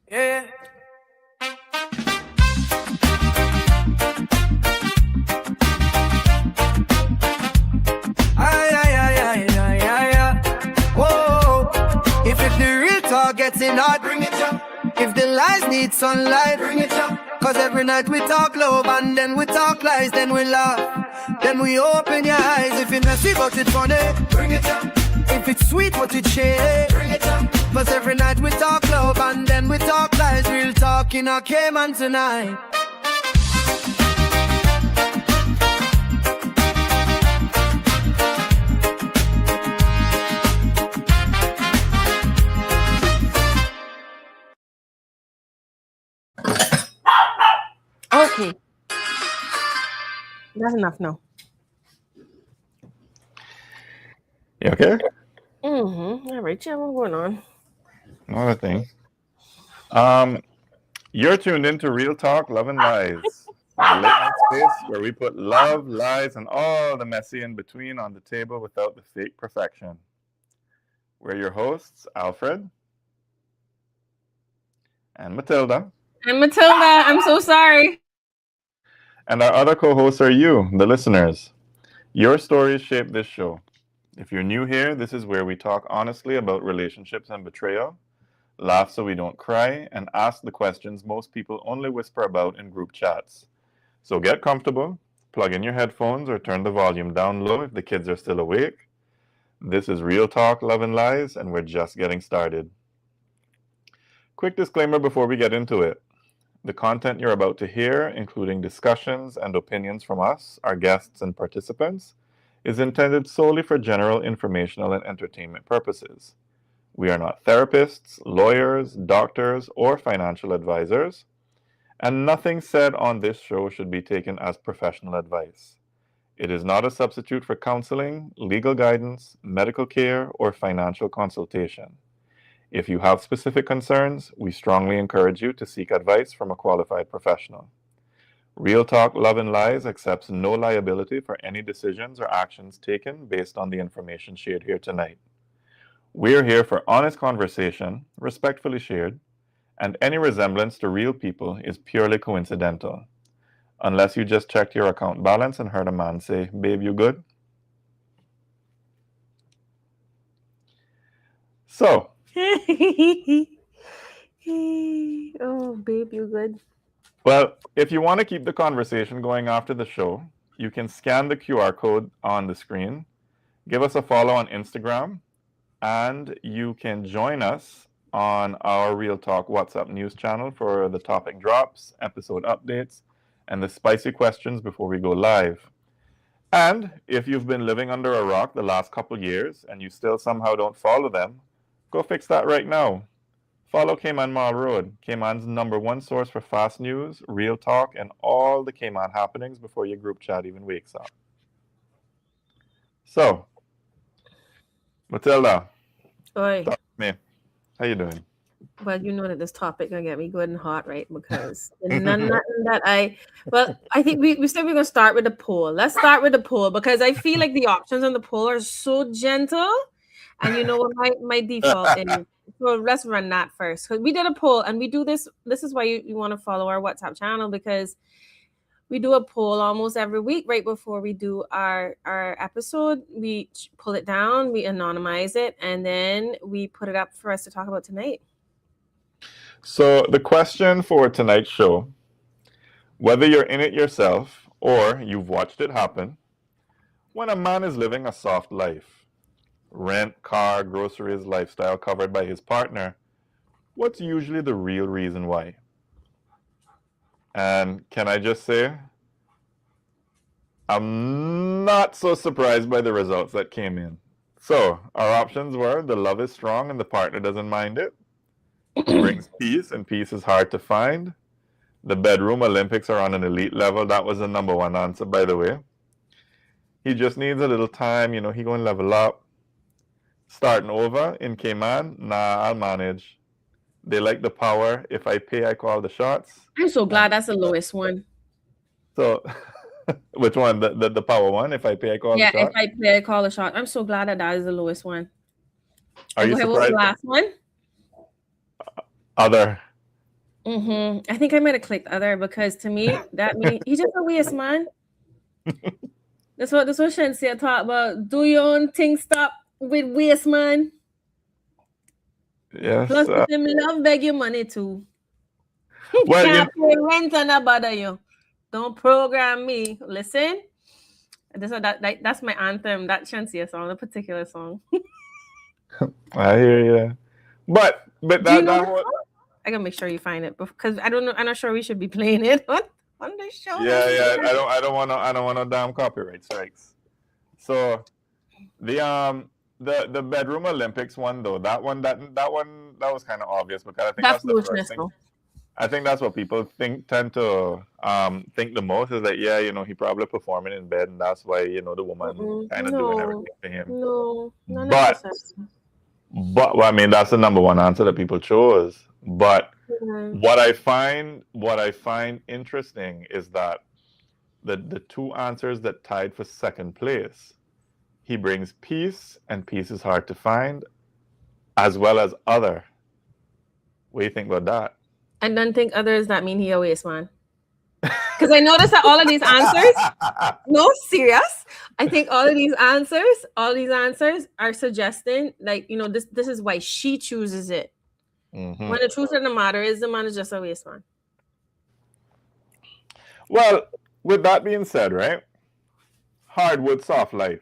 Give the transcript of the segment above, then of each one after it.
Yeah. Ay, ay, ay, ay, ay, ay, ay. Whoa. If the real talk gets in hard, bring it up. If the lies need sunlight, bring it up. Cause every night we talk love and then we talk lies, then we laugh. Then we open your eyes. If it's messy but it's funny, bring it up. If it's sweet but it's shady, bring it up. Cause every night we talk love and then we talk lies. Real talk in our Cayman tonight. Okay. That's enough now. You okay? All right, yeah, what's going on? Another thing. You're tuned into Real Talk, Love and Lies, the late night space where we put love, lies, and all the messy in between on the table without the fake perfection. We're your hosts, Alfred and Matilda. And Matilda, I'm so sorry. And our other co-hosts are you, the listeners. Your stories shape this show. If you're new here, this is where we talk honestly about relationships and betrayal, laugh so we don't cry, and ask the questions most people only whisper about in group chats. So get comfortable, plug in your headphones, or turn the volume down low if the kids are still awake. This is Real Talk, Love and Lies, and we're just getting started. Quick disclaimer before we get into it. The content you're about to hear, including discussions and opinions from us, our guests and participants, is intended solely for general informational and entertainment purposes. We are not therapists, lawyers, doctors, or financial advisors, and nothing said on this show should be taken as professional advice. It is not a substitute for counseling, legal guidance, medical care, or financial consultation. If you have specific concerns, we strongly encourage you to seek advice from a qualified professional. Real Talk, Love and Lies accepts no liability for any decisions or actions taken based on the information shared here tonight. We're here for honest conversation, respectfully shared, and any resemblance to real people is purely coincidental. Unless you just checked your account balance and heard a man say, "Babe, you good?" So, Oh, babe, you good? well, if you want to keep the conversation going after the show, you can scan the QR code on the screen, give us a follow on Instagram, and you can join us on our Real Talk WhatsApp news channel for the topic drops, episode updates, and the spicy questions before we go live. And if you've been living under a rock the last couple years and you still somehow don't follow them, go fix that right now. Follow Cayman Mall Road, Cayman's #1 source for fast news, real talk, and all the Cayman happenings before your group chat even wakes up. So, Matilda, Oi. talk to me. How you doing? Well, you know that this topic gonna get me good and hot, right? Because nothing that I think we said we're gonna start with the poll. Let's start with the poll because I feel like the options on the poll are so gentle, and you know what my default is. So let's run that first because we did a poll and we do this. This is why you want to follow our WhatsApp channel because we do a poll almost every week right before we do our episode. We pull it down, we anonymize it, and then we put it up for us to talk about tonight. So the question for tonight's show, whether you're in it yourself or you've watched it happen, when a man is living a soft life, rent, car, groceries, lifestyle covered by his partner, what's usually the real reason why? And can I just say, I'm not so surprised by the results that came in. So our options were the love is strong and the partner doesn't mind it. Brings peace and peace is hard to find. The bedroom Olympics are on an elite level. That was the #1 answer, by the way. He just needs a little time, he going to level up. Starting over in Cayman, nah, I'll manage. They like the power. If I pay, I call the shots. I'm so glad that's the lowest one. So, which one? The power one? If I pay, I call the shots? Yeah, if I pay, I call the shot. I'm so glad that is the lowest one. Are you surprised? What was the last one? Other. I think I might have clicked other because to me that means he's just a waste man. That's what Shensia talk about. Do your own thing, stop with waste man. Yes. Plus, them love beg your money too. Well, Can't pay rent and I bother you. Don't program me. Listen, that's my anthem. That Shensia song, a particular song. I hear you. But Do you that know that whole, I gotta make sure you find it because I don't know. I'm not sure we should be playing it on the show. yeah. I don't want no damn copyright strikes. So the bedroom Olympics one though, that one that was kind of obvious because I think that's the first thing. I think that's what people tend to think the most is that he probably performing in bed and that's why the woman kind of doing everything for him. No, not but necessarily. well, I mean that's the number one answer that people chose. But what I find interesting is that the two answers that tied for second place, he brings peace, and peace is hard to find, as well as other. What do you think about that? I don't think others that mean he a waste man. Because I noticed that all of these answers, no, serious. I think all these answers are suggesting like, this is why she chooses it. Mm-hmm. When the truth of the matter is the man is just a waste man. Well, with that being said, right? Hardwood soft life.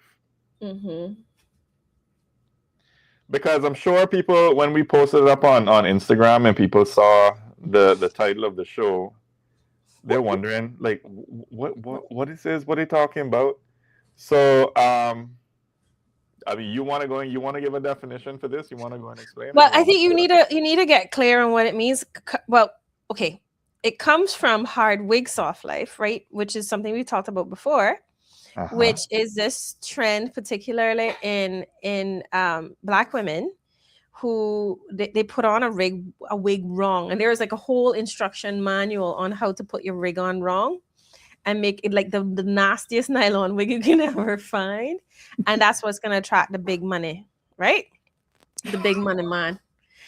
Because I'm sure people, when we posted it up on Instagram and people saw the title of the show, they're wondering like what is this? What are they talking about? So I mean, you want to give a definition for this? You want to go and explain? Well, I think you need to get clear on what it means. Well, okay, it comes from hard wig soft life, right? Which is something we talked about before. Which is this trend, particularly in Black women, who they put on a wig wrong, and there is like a whole instruction manual on how to put your wig on wrong, and make it like the nastiest nylon wig you can ever find, and that's what's gonna attract the big money, right? The big money man,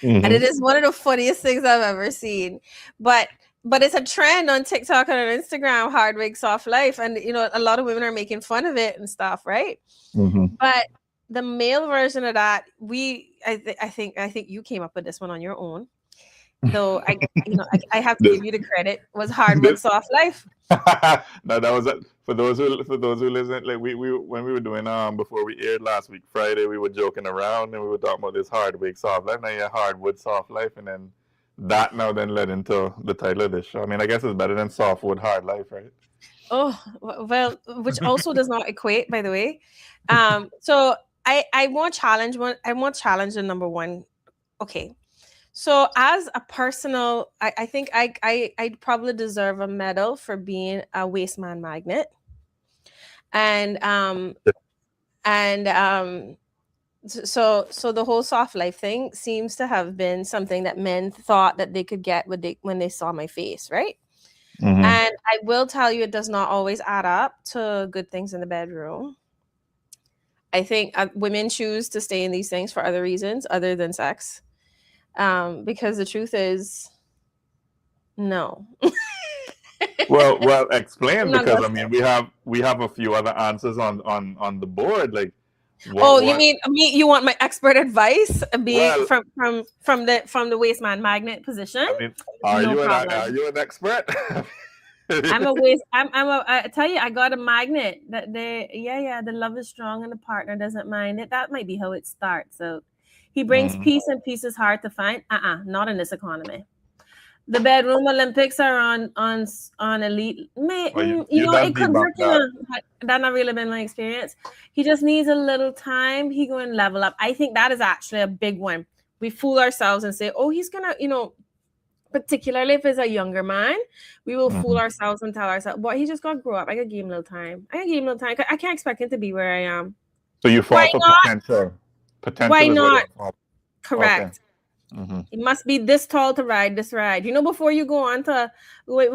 and it is one of the funniest things I've ever seen, but it's a trend on TikTok and on Instagram, hard wig soft life. And, a lot of women are making fun of it and stuff. Right. But the male version of that, I think you came up with this one on your own. Though I have to give you the credit, was hard wig soft life. No, that was for those who listen. Like we when we were doing before we aired last week Friday, we were joking around and we were talking about this hard wig soft life. Now hardwood soft life, and then that then led into the title of this show. I mean, I guess it's better than softwood hard life, right? Oh, well, which also does not equate, by the way. So I want challenge the number one. Okay. So as a personal, I think I probably deserve a medal for being a waste man magnet. So the whole soft life thing seems to have been something that men thought that they could get when they saw my face, right? And I will tell you, it does not always add up to good things in the bedroom. I think women choose to stay in these things for other reasons other than sex, because the truth is, no. well, explain, because I mean we have a few other answers on the board, like. You mean me? You want my expert advice, being from the waste man magnet position? I mean, are you an expert? I tell you, I got a magnet that the love is strong and the partner doesn't mind it. That might be how it starts. So he brings peace, and peace is hard to find. Not in this economy. The bedroom Olympics are on elite. It could work. That not really been my experience. He just needs a little time. He going to level up. I think that is actually a big one. We fool ourselves and say, oh, he's gonna, particularly if it's a younger man, we will fool ourselves and tell ourselves, boy, he just got to grow up. I got to give him a little time. I can't expect him to be where I am. So you fall for potential. Why not? Correct. Okay. It must be this tall to ride this ride. Before you go on to one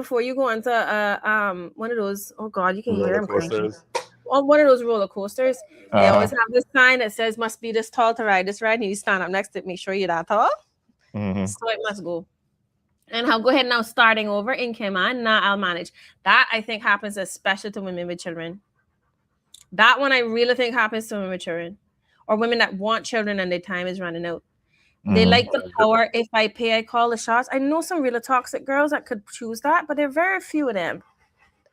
of those, oh God, you can hear him cranking. On one of those roller coasters, they always have this sign that says must be this tall to ride this ride, and you stand up next to it, make sure you're that tall. So it must go. And I'll go ahead now, starting over in Cayman. Now I'll manage. That I think happens especially to women with children. That one I really think happens to women with children, or women that want children and their time is running out. They like the power. If I pay, I call the shots. I know some really toxic girls that could choose that, but there are very few of them.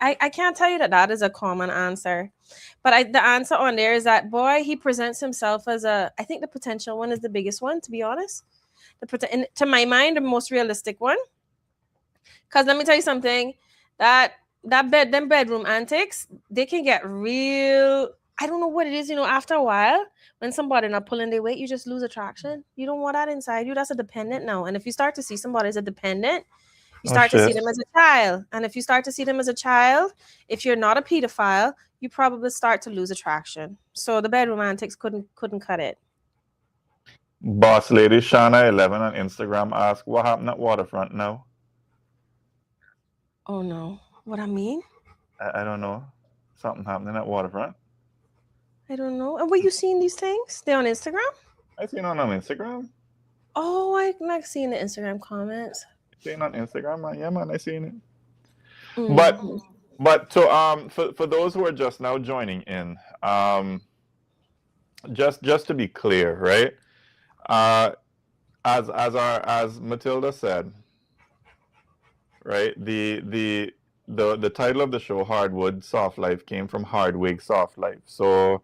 I can't tell you that is a common answer. But the answer on there is that, boy, he presents himself as I think the potential one is the biggest one, to be honest. To my mind, the most realistic one. Because let me tell you something, them bedroom antics, they can get real. I don't know what it is, after a while, when somebody not pulling their weight, you just lose attraction. You don't want that inside you. That's a dependent now. And if you start to see somebody as a dependent, you start to see them as a child. And if you start to see them as a child, if you're not a pedophile, you probably start to lose attraction. So the bedroom antics couldn't cut it. Boss Lady Shana 11 on Instagram asked, what happened at Waterfront now? Oh no. What I mean? I don't know. Something happening at Waterfront. I don't know. And were you seeing these things? They're on Instagram? I seen on Instagram. Oh, I like seeing the Instagram comments. Seen on Instagram, man. Yeah, man, I seen it. But to for those who are just now joining in, just to be clear, right? As Matilda said, right? The title of the show, Hardwood Soft Life, came from Hardwig Soft Life. So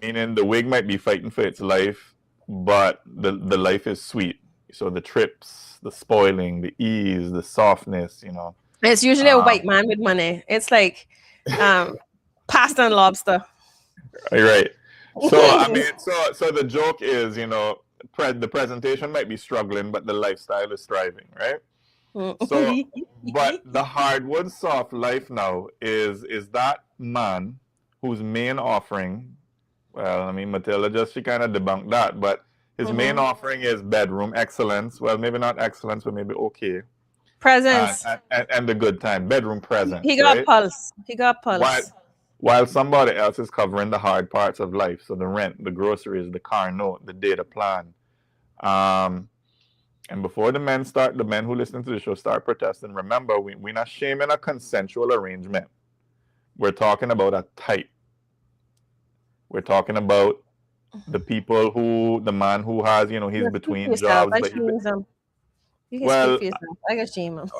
meaning the wig might be fighting for its life, but the life is sweet. So the trips, the spoiling, the ease, the softness, It's usually a white man with money. It's like pasta and lobster. Right. So I mean, so the joke is, the presentation might be struggling, but the lifestyle is thriving, right? So, but the hardwood soft life now is that man whose main offering, well, I mean, Matilda she kind of debunked that, but his main offering is bedroom excellence. Well, maybe not excellence, but maybe okay. Presence. And the good time. Bedroom presence. He got pulse. He got pulse. While somebody else is covering the hard parts of life. So the rent, the groceries, the car note, the data plan. And before the men who listen to the show start protesting, remember, we're not shaming a consensual arrangement. We're talking about a type. We're talking about the man who has, he's between jobs. You can speak for yourself. I can shame him.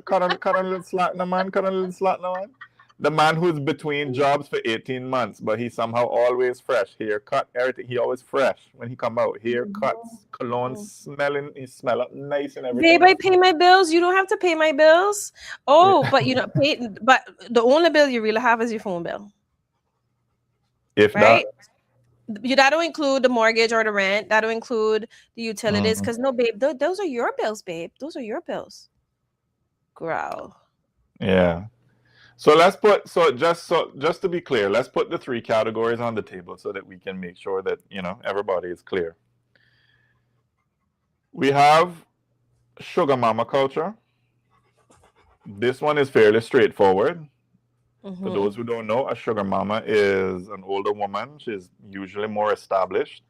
Cut on a little slack, no man. Cut on a little slack, no man. The man who's between jobs for 18 months, but he's somehow always fresh. Haircut, everything. He always fresh when he come out. Haircuts, cologne smelling. He smell up nice and everything. Babe, I pay my bills. You don't have to pay my bills. Oh, but you don't pay. But the only bill you really have is your phone bill. If right? That don't include the mortgage or the rent. That don't include the utilities. Because no, babe, those are your bills, babe. Those are your bills. Growl. Yeah. So just to be clear, let's put the three categories on the table so that we can make sure that, everybody is clear. We have sugar mama culture. This one is fairly straightforward. For those who don't know, a sugar mama is an older woman. She's usually more established,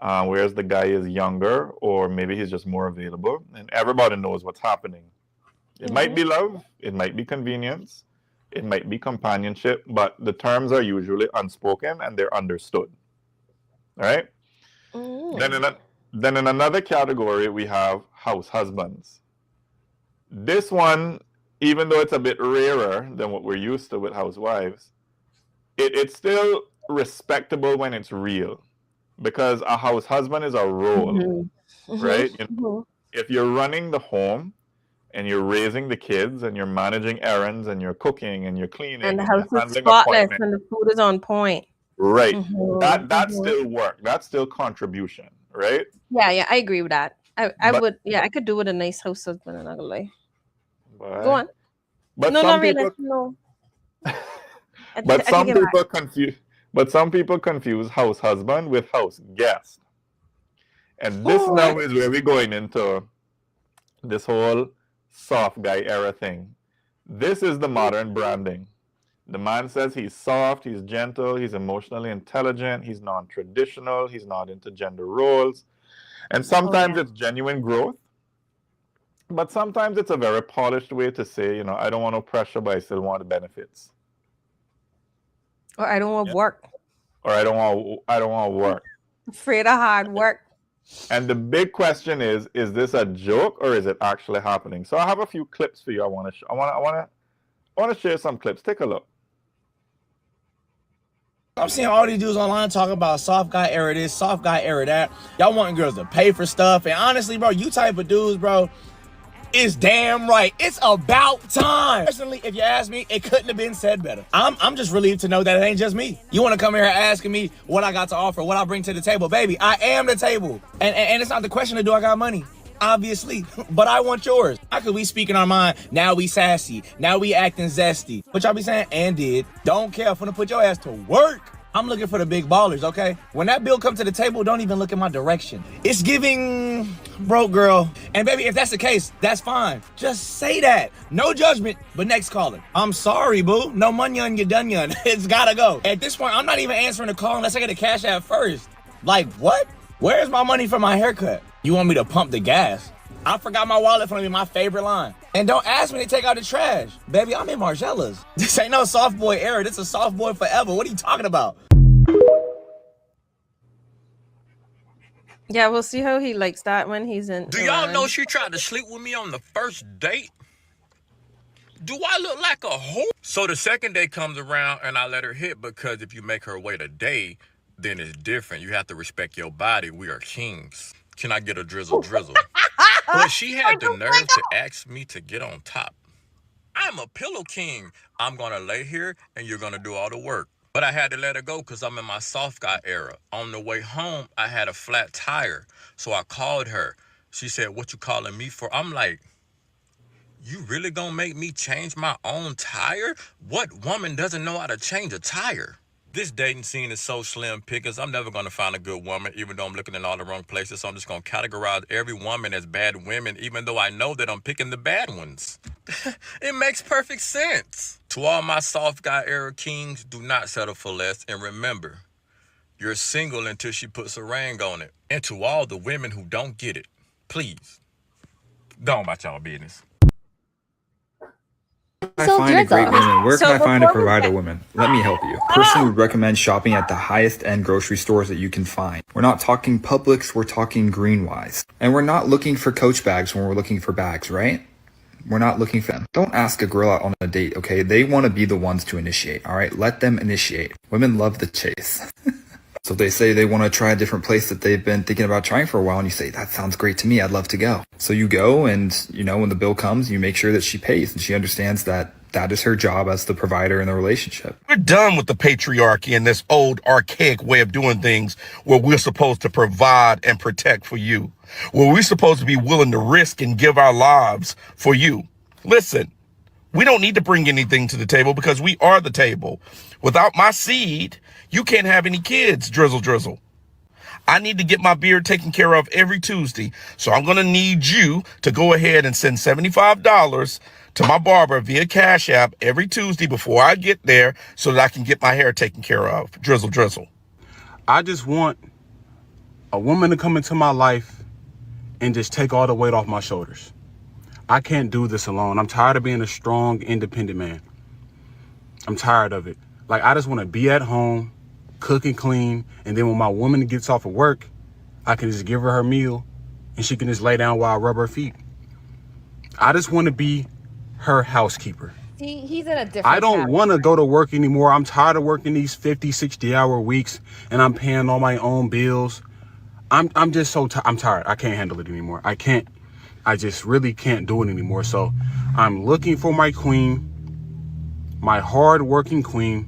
whereas the guy is younger, or maybe he's just more available, and everybody knows what's happening. It might be love, it might be convenience, it might be companionship, but the terms are usually unspoken and they're understood. All right? Then in another category, we have house husbands. This one, even though it's a bit rarer than what we're used to with housewives, it's still respectable when it's real, because a house husband is a role, right? If you're running the home and you're raising the kids and you're managing errands and you're cooking and you're cleaning and the house is spotless and the food is on point, right? That still work. That's still contribution, right? Yeah, I agree with that. I could do with a nice house husband, I'm not gonna lie. Go on. But no, some not people, really. No. But some people confuse house husband with house guest. And this now is where we're going into this whole soft guy era thing. This is the modern branding. The man says he's soft, he's gentle, he's emotionally intelligent, he's non-traditional, he's not into gender roles. And sometimes it's genuine growth. But sometimes it's a very polished way to say, you know, I don't want no pressure, but I still want the benefits. Or I don't want work. Or I don't want work. Afraid of hard work. And the big question is this a joke or is it actually happening? So I have a few clips for you. I want to share some clips. Take a look. I'm seeing all these dudes online talking about soft guy era this, soft guy era that. Y'all wanting girls to pay for stuff. And honestly, bro, you type of dudes, bro, is damn right. It's about time. Personally, if you ask me, it couldn't have been said better. I'm just relieved to know that it ain't just me. You want to come here asking me what I got to offer, what I bring to the table. Baby, I am the table. And it's not the question of do I got money? Obviously, but I want yours. How could we speak in our mind? Now we sassy. Now we acting zesty. What y'all be saying? And did. Don't care. I'm gonna put your ass to work. I'm looking for the big ballers, okay? When that bill come to the table, don't even look in my direction. It's giving broke girl. And baby, if that's the case, that's fine. Just say that. No judgment, but next caller. I'm sorry, boo. No money on your done yun. It's gotta go. At this point, I'm not even answering the call unless I get the cash out first. Like, what? Where's my money for my haircut? You want me to pump the gas? I forgot my wallet for me, my favorite line. And don't ask me to take out the trash. Baby, I'm in Margellas. This ain't no soft boy era. This is soft boy forever. What are you talking about? Yeah, we'll see how he likes that when he's in. Do y'all know she tried to sleep with me on the first date? Do I look like a whore? So the second day comes around and I let her hit because if you make her wait a day, then it's different. You have to respect your body. We are kings. Can I get a drizzle drizzle? But she had the nerve to ask me to get on top. I'm a pillow king. I'm going to lay here and you're going to do all the work. But I had to let her go because I'm in my soft guy era. On the way home, I had a flat tire. So I called her. She said, what you calling me for? I'm like, you really gonna make me change my own tire? What woman doesn't know how to change a tire? This dating scene is so slim pickings, I'm never gonna find a good woman, even though I'm looking in all the wrong places. So I'm just gonna categorize every woman as bad women, even though I know that I'm picking the bad ones. It makes perfect sense. To all my soft guy era kings, do not settle for less. And remember, you're single until she puts a ring on it. And to all the women who don't get it, please, go on about y'all business. I find a great woman? Where can I find a provider woman? Let me help you. Personally would recommend shopping at the highest end grocery stores that you can find. We're not talking Publix, we're talking Greenwise. And we're not looking for Coach bags when we're looking for bags, right? We're not looking for them. Don't ask a girl out on a date, okay? They want to be the ones to initiate, all right? Let them initiate. Women love the chase. So they say they want to try a different place that they've been thinking about trying for a while, and you say, that sounds great to me, I'd love to go. So you go, and you know, when the bill comes, you make sure that she pays, and she understands that that is her job as the provider in the relationship. We're done with the patriarchy and this old archaic way of doing things where we're supposed to provide and protect for you, where we're supposed to be willing to risk and give our lives for you. Listen, we don't need to bring anything to the table because we are the table. Without my seed, you can't have any kids, drizzle, drizzle. I need to get my beard taken care of every Tuesday. So I'm going to need you to go ahead and send $75 to my barber via Cash App every Tuesday before I get there so that I can get my hair taken care of. Drizzle, drizzle. I just want a woman to come into my life and just take all the weight off my shoulders. I can't do this alone. I'm tired of being a strong, independent man. I'm tired of it. Like, I just want to be at home, cook and clean, and then when my woman gets off of work, I can just give her her meal and she can just lay down while I rub her feet. I just want to be her housekeeper. See, he's in a different I don't want to go to work anymore. I'm tired of working these 50, 60-hour weeks and I'm paying all my own bills. I'm just so I'm tired. I can't handle it anymore. I just really can't do it anymore. So I'm looking for my queen, my hard-working queen.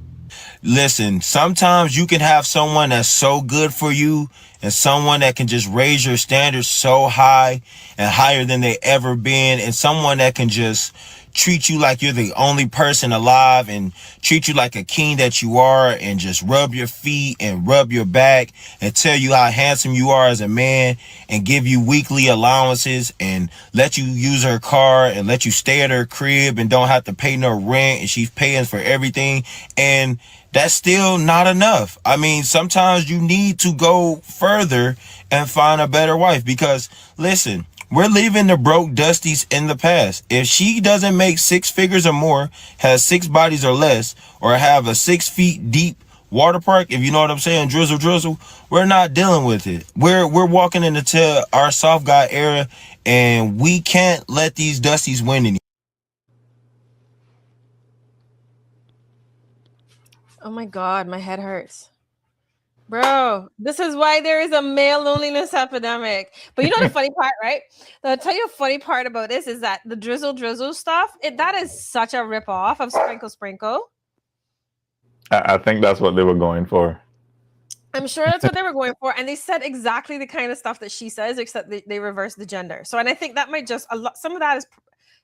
Listen, sometimes you can have someone that's so good for you and someone that can just raise your standards so high and higher than they ever been, and someone that can just treat you like you're the only person alive and treat you like a king that you are and just rub your feet and rub your back and tell you how handsome you are as a man and give you weekly allowances and let you use her car and let you stay at her crib and don't have to pay no rent and she's paying for everything. And that's still not enough. I mean, sometimes you need to go further and find a better wife because, listen, We're leaving the broke dusties in the past. If she doesn't make 6 figures or more, has 6 bodies or less, or have a 6 feet deep water park, if you know what I'm saying, drizzle, we're not dealing with it. We're walking into our soft guy era, and we can't let these dusties win anymore. Oh my God, my head hurts. Bro, this is why there is a male loneliness epidemic. But you know the funny part, right? I'll tell you a funny part about this is that the drizzle stuff, that is such a ripoff of sprinkle. I think that's what they were going for. I'm sure that's what they were going for. And they said exactly the kind of stuff that she says, except they reversed the gender. So, and I think that might just, some of that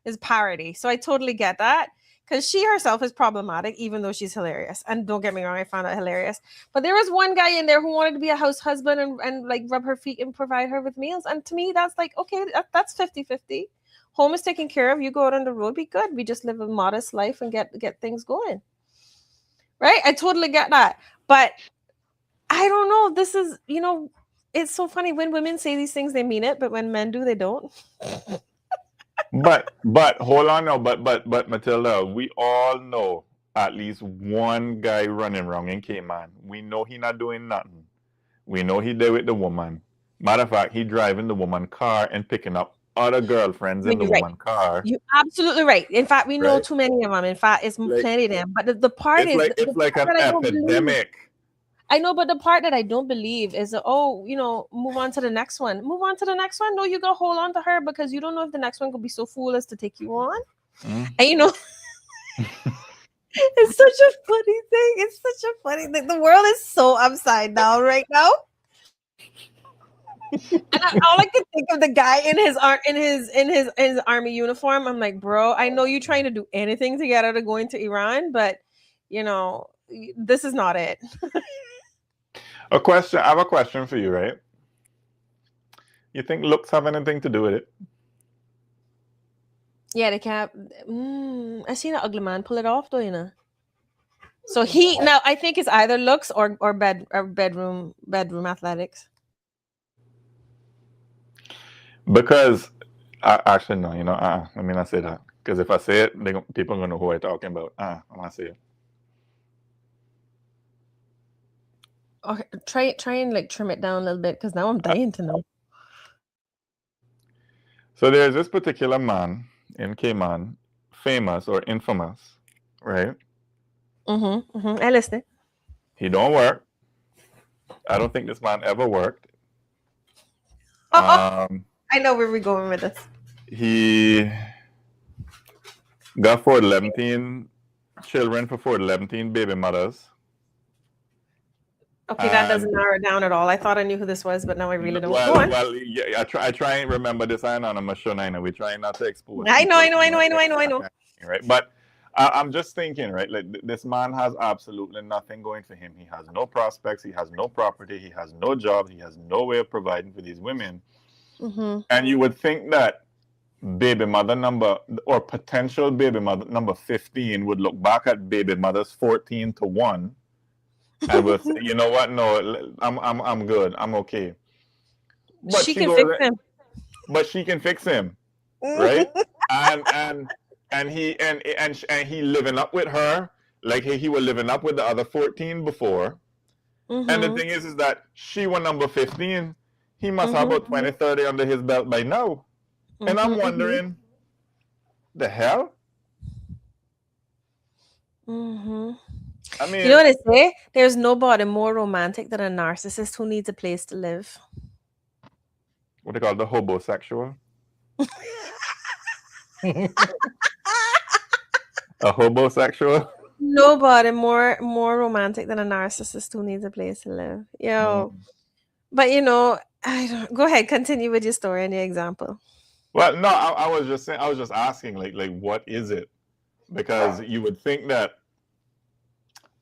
is parody. So I totally get that. Because she herself is problematic, even though she's hilarious. And don't get me wrong, I found it hilarious. But there was one guy in there who wanted to be a house husband and like rub her feet and provide her with meals. And to me, that's like, okay, that's 50-50. Home is taken care of. You go out on the road, be good. We just live a modest life and get things going. Right? I totally get that. But I don't know. This is, it's so funny. When women say these things, they mean it. But when men do, they don't. But hold on now. But Matilda, we all know at least one guy running wrong in Cayman. We know he not doing nothing. We know he there with the woman. Matter of fact, he driving the woman car and picking up other girlfriends in the woman car. You're absolutely right. In fact, we know too many of them. In fact, it's plenty of them. But the part is, it's like an epidemic. I know, but the part that I don't believe is, move on to the next one. Move on to the next one. No, you gotta hold on to her because you don't know if the next one could be so foolish to take you on. And it's such a funny thing. It's such a funny thing. The world is so upside down right now. And all I can think of the guy in his army uniform. I'm like, bro, I know you're trying to do anything to get out of going to Iran, but this is not it. A question. I have a question for you, right? You think looks have anything to do with it? Yeah, they can't. I seen an ugly man pull it off, though, So now I think it's either looks or bedroom athletics. Because actually no, let me not say that. Because if I say it, people are gonna know who I'm talking about. I'm not say it. Okay, try and like trim it down a little bit because now I'm dying to know. So there's this particular man in Cayman, famous or infamous, right? I listened. He don't work. I don't think this man ever worked. I know where we're going with this. He got 11 children for 11 baby mothers. Okay, that doesn't narrow it down at all. I thought I knew who this was, but now I really don't. Well, yeah, I try and remember this anonymous show. We try not to expose. I know. Right, but I'm just thinking, right? Like this man has absolutely nothing going for him. He has no prospects. He has no property. He has no job. He has no way of providing for these women. And you would think that baby mother number or potential baby mother number 15 would look back at baby mothers 14 to 1. And will say, you know what? No, I'm good. I'm okay. But she can fix him. But she can fix him, right? and he living up with her like he was living up with the other 14 before. And the thing is that she was number 15. He must have about 20, 30 under his belt by now. And I'm wondering, the hell? I mean, you know what I say? There's nobody more romantic than a narcissist who needs a place to live. What they call the hobosexual? A hobosexual? Nobody more romantic than a narcissist who needs a place to live. But I don't. Go ahead, continue with your story and your example. Well, no, I was just saying. I was just asking, like, what is it? Because you would think that.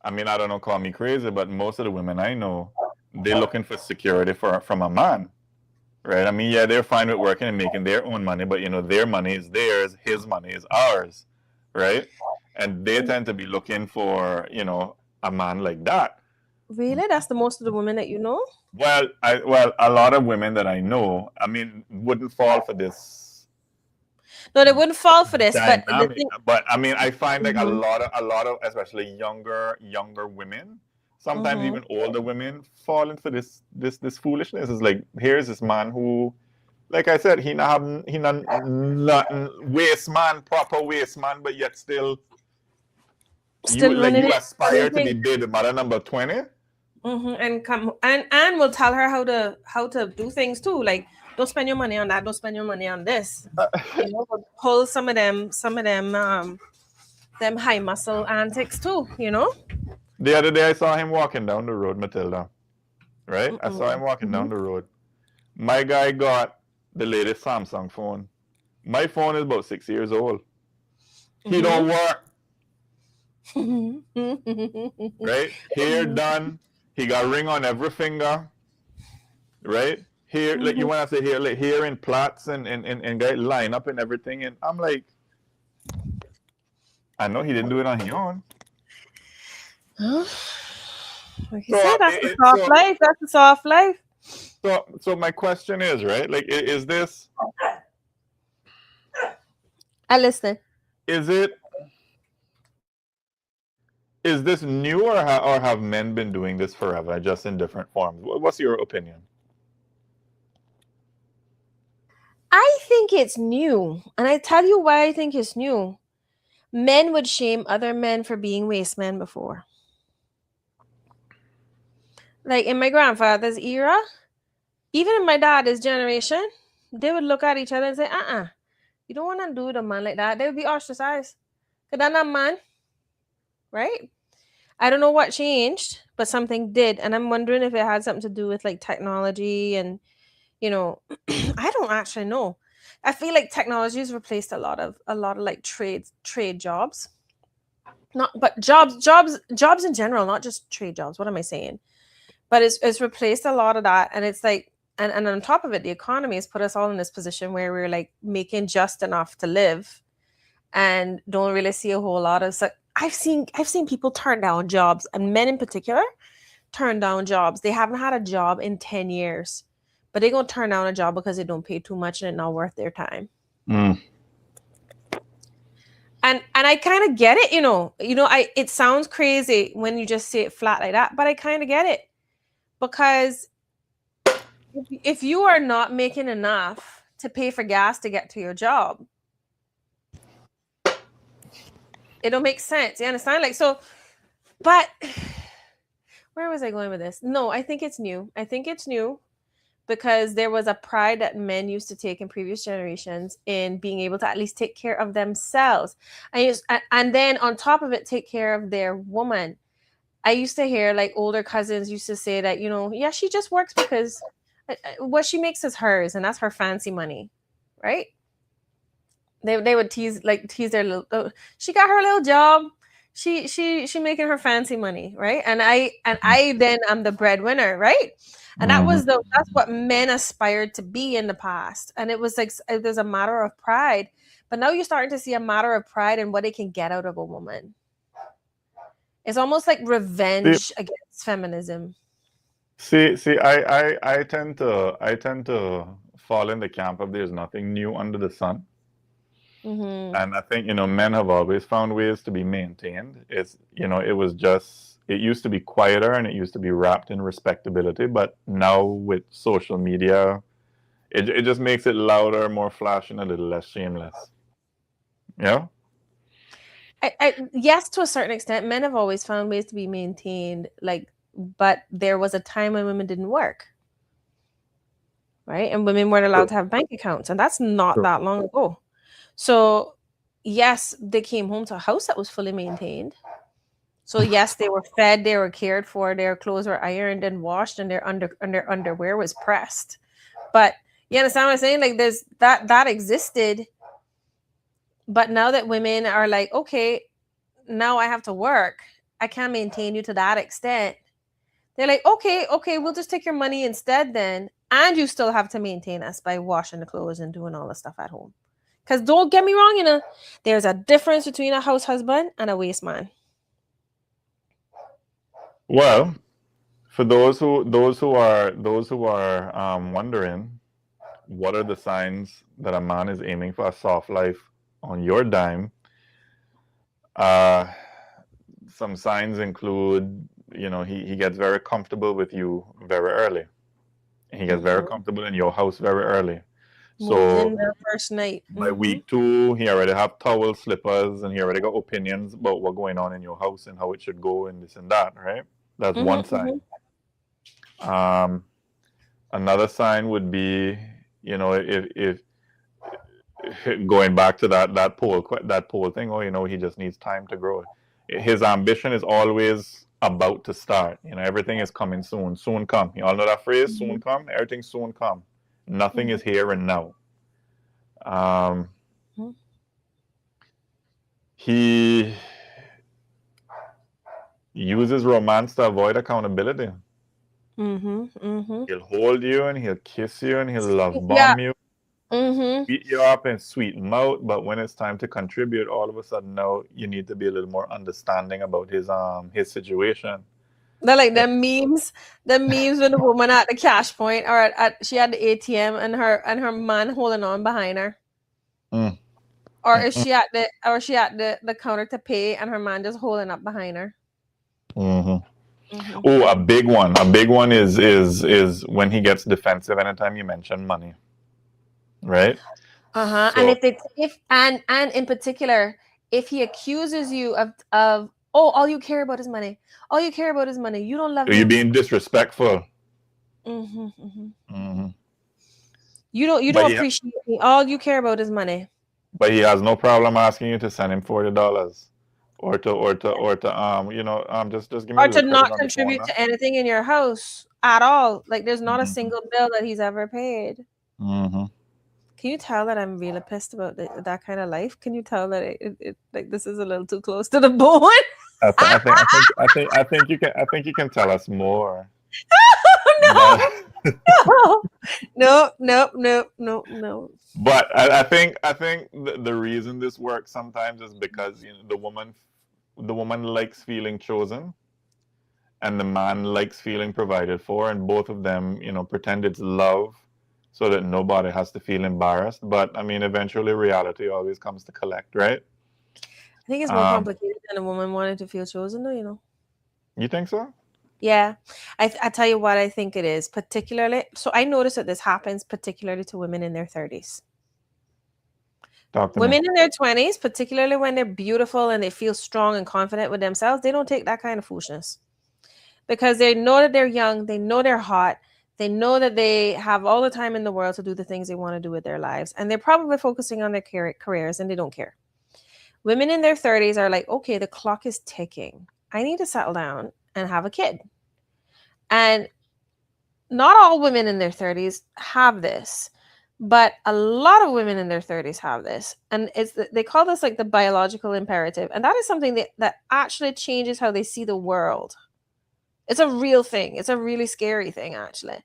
I mean, I don't know, call me crazy, but most of the women I know, they're looking for security from a man, right? I mean, yeah, they're fine with working and making their own money, but their money is theirs, his money is ours, right? And they tend to be looking for, a man like that. Really? That's the most of the women that you know? Well, a lot of women that I know, I mean, wouldn't fall for this No, they wouldn't fall for this, but the dynamic. thing. But I mean, I find like Mhm, a lot of, especially younger women, sometimes mhm. even older women, fall into this foolishness. It's like, here's this man who, like I said, he not nothing waste man, proper waste man, but yet still Still you running aspire to it. be baby mother number 20. And come and will tell her how to do things too. Like, don't spend your money on that. Don't spend your money on this. You know, but pull some of them high muscle antics too. You know. The other day I saw him walking down the road, Matilda. Right? I saw him Mm-mm. walking down the road. My guy got the latest Samsung phone. My phone is about 6 years old. He don't work. Right? Hair done. He got ring on every finger. Right? Hair, like you want to say hair, like hair in plaits and guy line up and everything. And I'm like, I know he didn't do it on his own. Like you said, that's the soft life. That's the soft life. So my question is, right? Like, is this? I listen. Is this new, or have men been doing this forever, just in different forms? What's your opinion? I think it's new, and I tell you why I think it's new. Men would shame other men for being waste men before. Like in my grandfather's era, even in my dad's generation, they would look at each other and say, you don't want to do with a man like that. They would be ostracized. Because they're not man, right? I don't know what changed, but something did. And I'm wondering if it had something to do with like technology and, I don't actually know. I feel like technology has replaced a lot of like trade jobs. Not but jobs in general, not just trade jobs. What am I saying? But it's replaced a lot of that, and it's like, and on top of it, the economy has put us all in this position where we're like making just enough to live and don't really see a whole lot of. So I've seen people turn down jobs, and men in particular turn down jobs. They haven't had a job in 10 years, but they're gonna turn down a job because they don't pay too much and it's not worth their time. And I kind of get it, it sounds crazy when you just say it flat like that, but I kind of get it. Because if you are not making enough to pay for gas to get to your job, it don't make sense. You understand? Like, so, but where was I going with this? No, I think it's new. I think it's new because there was a pride that men used to take in previous generations in being able to at least take care of themselves. And then on top of it, take care of their woman. I used to hear like older cousins used to say that, yeah, she just works because what she makes is hers and that's her fancy money, right? They would tease their little, oh, she got her little job. She making her fancy money, right? And I then I'm the breadwinner, right? And that's what men aspired to be in the past. And it was like there's a matter of pride. But now you're starting to see a matter of pride in what they can get out of a woman. It's almost like revenge against feminism. See, I tend to fall in the camp of there's nothing new under the sun. Mm-hmm. And I think, men have always found ways to be maintained. It's, it used to be quieter and it used to be wrapped in respectability, but now with social media, it just makes it louder, more flashy, and a little less shameless. Yeah. Yes, to a certain extent, men have always found ways to be maintained, but there was a time when women didn't work, right? And women weren't allowed to have bank accounts, and that's not that long ago. So, yes, they came home to a house that was fully maintained. So, yes, they were fed, they were cared for, their clothes were ironed and washed, and their underwear was pressed. But you understand what I'm saying? Like, there's that existed. But now that women are like, okay, now I have to work, I can't maintain you to that extent. They're like, okay, we'll just take your money instead then. And you still have to maintain us by washing the clothes and doing all the stuff at home. Because don't get me wrong, there's a difference between a house husband and a waste man. Well, For those who are wondering, what are the signs that a man is aiming for a soft life on your dime? Some signs include, he gets very comfortable with you very early. He gets very comfortable in your house very early. Moved So in their first night. by week 2, he already have towel, slippers, and he already got opinions about what's going on in your house and how it should go and this and that, right? That's one sign. Another sign would be, if going back to that poll thing, he just needs time to grow. His ambition is always about to start. Everything is coming soon. Soon come. You all know that phrase? Soon come. Everything soon come. Nothing is here and now. He uses romance to avoid accountability. He'll hold you and he'll kiss you and he'll love bomb you. Beat you up and sweet mouth, but when it's time to contribute, all of a sudden now you need to be a little more understanding about his situation. They're like the memes when the woman at the cash point or she had the ATM and her man holding on behind her. Or is she at the counter to pay and her man just holding up behind her? Oh, a big one. A big one is when he gets defensive anytime you mention money. Right? So, and in particular, if he accuses you of all you care about is money. All you care about is money. You don't love me. You're being disrespectful. You don't appreciate me. All you care about is money. But he has no problem asking you to send him $40 or to just give me or to not contribute to anything in your house at all. Like there's not a single bill that he's ever paid. Can you tell that I'm really pissed about that kind of life? Can you tell that it like this is a little too close to the bone? I think you can tell us more. No. But I think the reason this works sometimes is because the woman likes feeling chosen, and the man likes feeling provided for, and both of them pretend it's love, so that nobody has to feel embarrassed. But I mean, eventually, reality always comes to collect, right? I think it's more complicated than a woman wanting to feel chosen, though. You think so? Yeah, I tell you what I think it is, particularly. So I notice that this happens particularly to women in their 30s. Women in their 20s, particularly when they're beautiful and they feel strong and confident with themselves, they don't take that kind of foolishness because they know that they're young, they know they're hot, they know that they have all the time in the world to do the things they want to do with their lives, and they're probably focusing on their careers and they don't care. Women in their 30s are like, okay, the clock is ticking. I need to settle down and have a kid. And not all women in their 30s have this, but a lot of women in their 30s have this. And they call this like the biological imperative. And that is something that actually changes how they see the world. It's a real thing. It's a really scary thing, actually.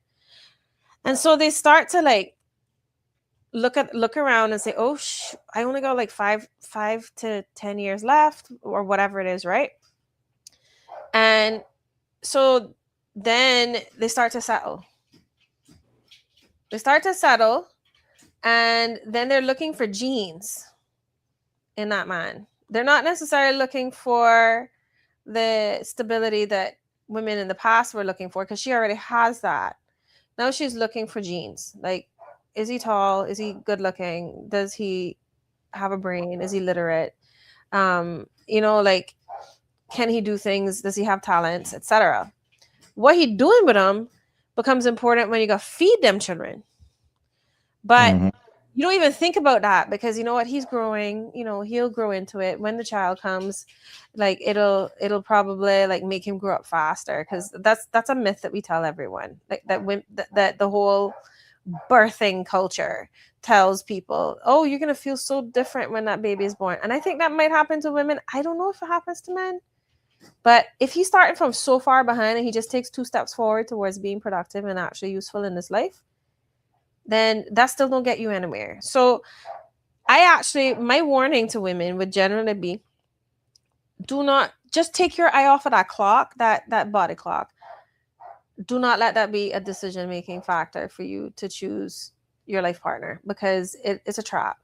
And so they start to like look around and say, oh, I only got like 5 to 10 years left or whatever it is, right? And so then they start to settle. And then they're looking for genes in that man. They're not necessarily looking for the stability that women in the past were looking for, because she already has that. Now she's looking for genes. Like, is he tall? Is he good looking? Does he have a brain? Is he literate? Like, can he do things? Does he have talents, etc.? What he doing with them becomes important when you go feed them children. But you don't even think about that, because you know what, he's growing, he'll grow into it. When the child comes, like it'll probably like make him grow up faster, because that's a myth that we tell everyone, like that the whole birthing culture tells people, oh, you're gonna feel so different when that baby is born. And I think that might happen to women. I don't know if it happens to men, but if he's starting from so far behind and he just takes 2 steps forward towards being productive and actually useful in this life, then that still don't get you anywhere. So my warning to women would generally be, do not just take your eye off of that clock, that body clock. do not let that be a decision-making factor for you to choose your life partner, because it's a trap.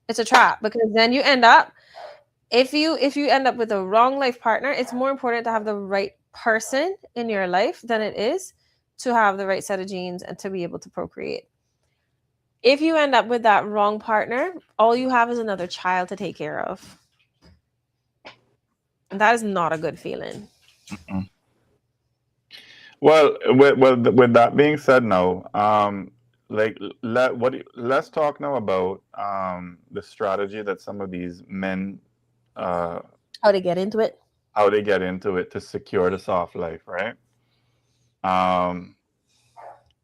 It's a trap, because then you end up, if you end up with a wrong life partner, it's more important to have the right person in your life than it is to have the right set of genes and to be able to procreate. If you end up with that wrong partner, all you have is another child to take care of. And that is not a good feeling. Mm-mm. Well, with that being said, now, like let's talk now about the strategy that some of these men, How to get into it. how they get into it to secure the soft life, right?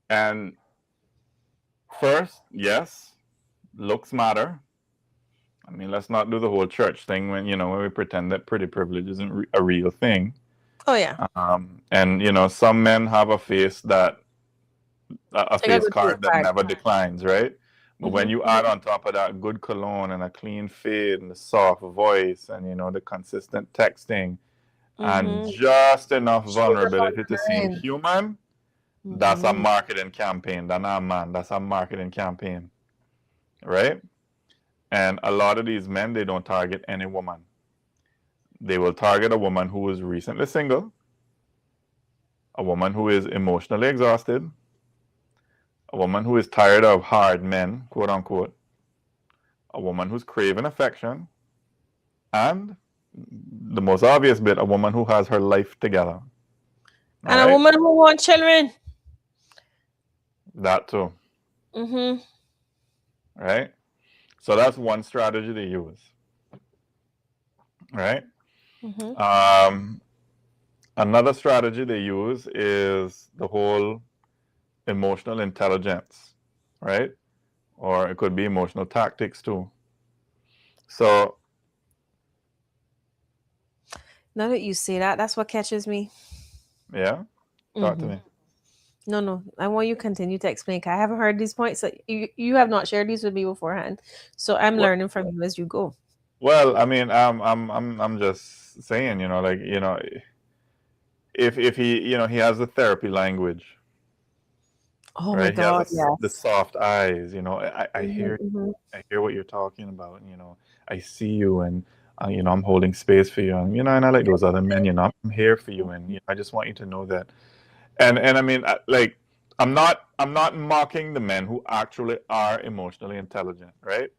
And first, yes, looks matter. I mean, let's not do the whole church thing when we pretend that pretty privilege isn't a real thing. Oh yeah. And some men have a face that a face card that never declines, right? But when you add on top of that good cologne and a clean fade and a soft voice and the consistent texting and just enough vulnerability to seem human, that's a marketing campaign. That's not a man. That's a marketing campaign, right? And a lot of these men, they don't target any woman. They will target a woman who is recently single, a woman who is emotionally exhausted, a woman who is tired of hard men, quote unquote, a woman who's craving affection, and the most obvious bit, a woman who has her life together. And a woman who wants children. That too. Right? So that's one strategy they use. Right? Another strategy they use is the whole emotional intelligence, right? Or it could be emotional tactics too. So now that you say that, that's what catches me. Yeah? Talk to me. No. I want you to continue to explain, because I haven't heard these points. So you have not shared these with me beforehand. So I'm learning from you as you go. Well, I mean, I'm just saying, if he, he has the therapy language. Oh right? my God, He has the yes. soft eyes, I hear I hear what you're talking about, I see you, and I'm holding space for you, and and I like those other men, I'm here for you, and I just want you to know that. And I mean, like, I'm not mocking the men who actually are emotionally intelligent, right?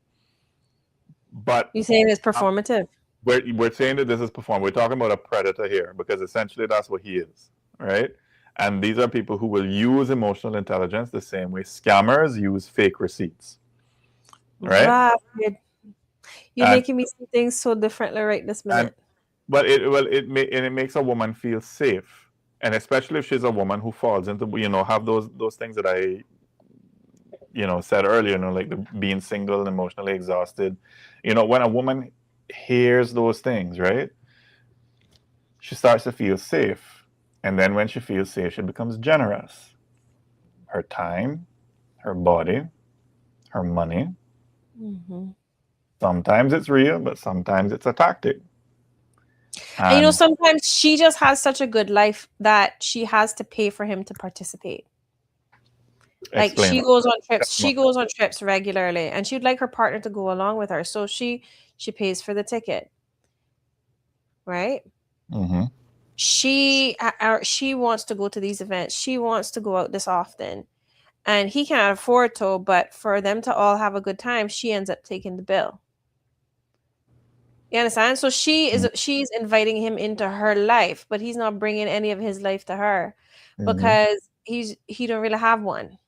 But You saying it's performative? we're saying that this is perform. We're talking about a predator here, because essentially that's what he is, right? And these are people who will use emotional intelligence the same way scammers use fake receipts, right? You're making me see things so differently right this minute. But it makes a woman feel safe, and especially if she's a woman who falls into have those things that I said earlier, like the being single and emotionally exhausted. When a woman hears those things, right, she starts to feel safe, and then when she feels safe, she becomes generous. Her time, her body, her money. Sometimes it's real, but sometimes it's a tactic. And sometimes she just has such a good life that she has to pay for him to participate. Like she goes on trips regularly, and she'd like her partner to go along with her, so she pays for the ticket, right? She wants to go to these events. She wants to go out this often, and he can't afford to. But for them to all have a good time, she ends up taking the bill. You understand? So she's inviting him into her life, but he's not bringing any of his life to her because he don't really have one.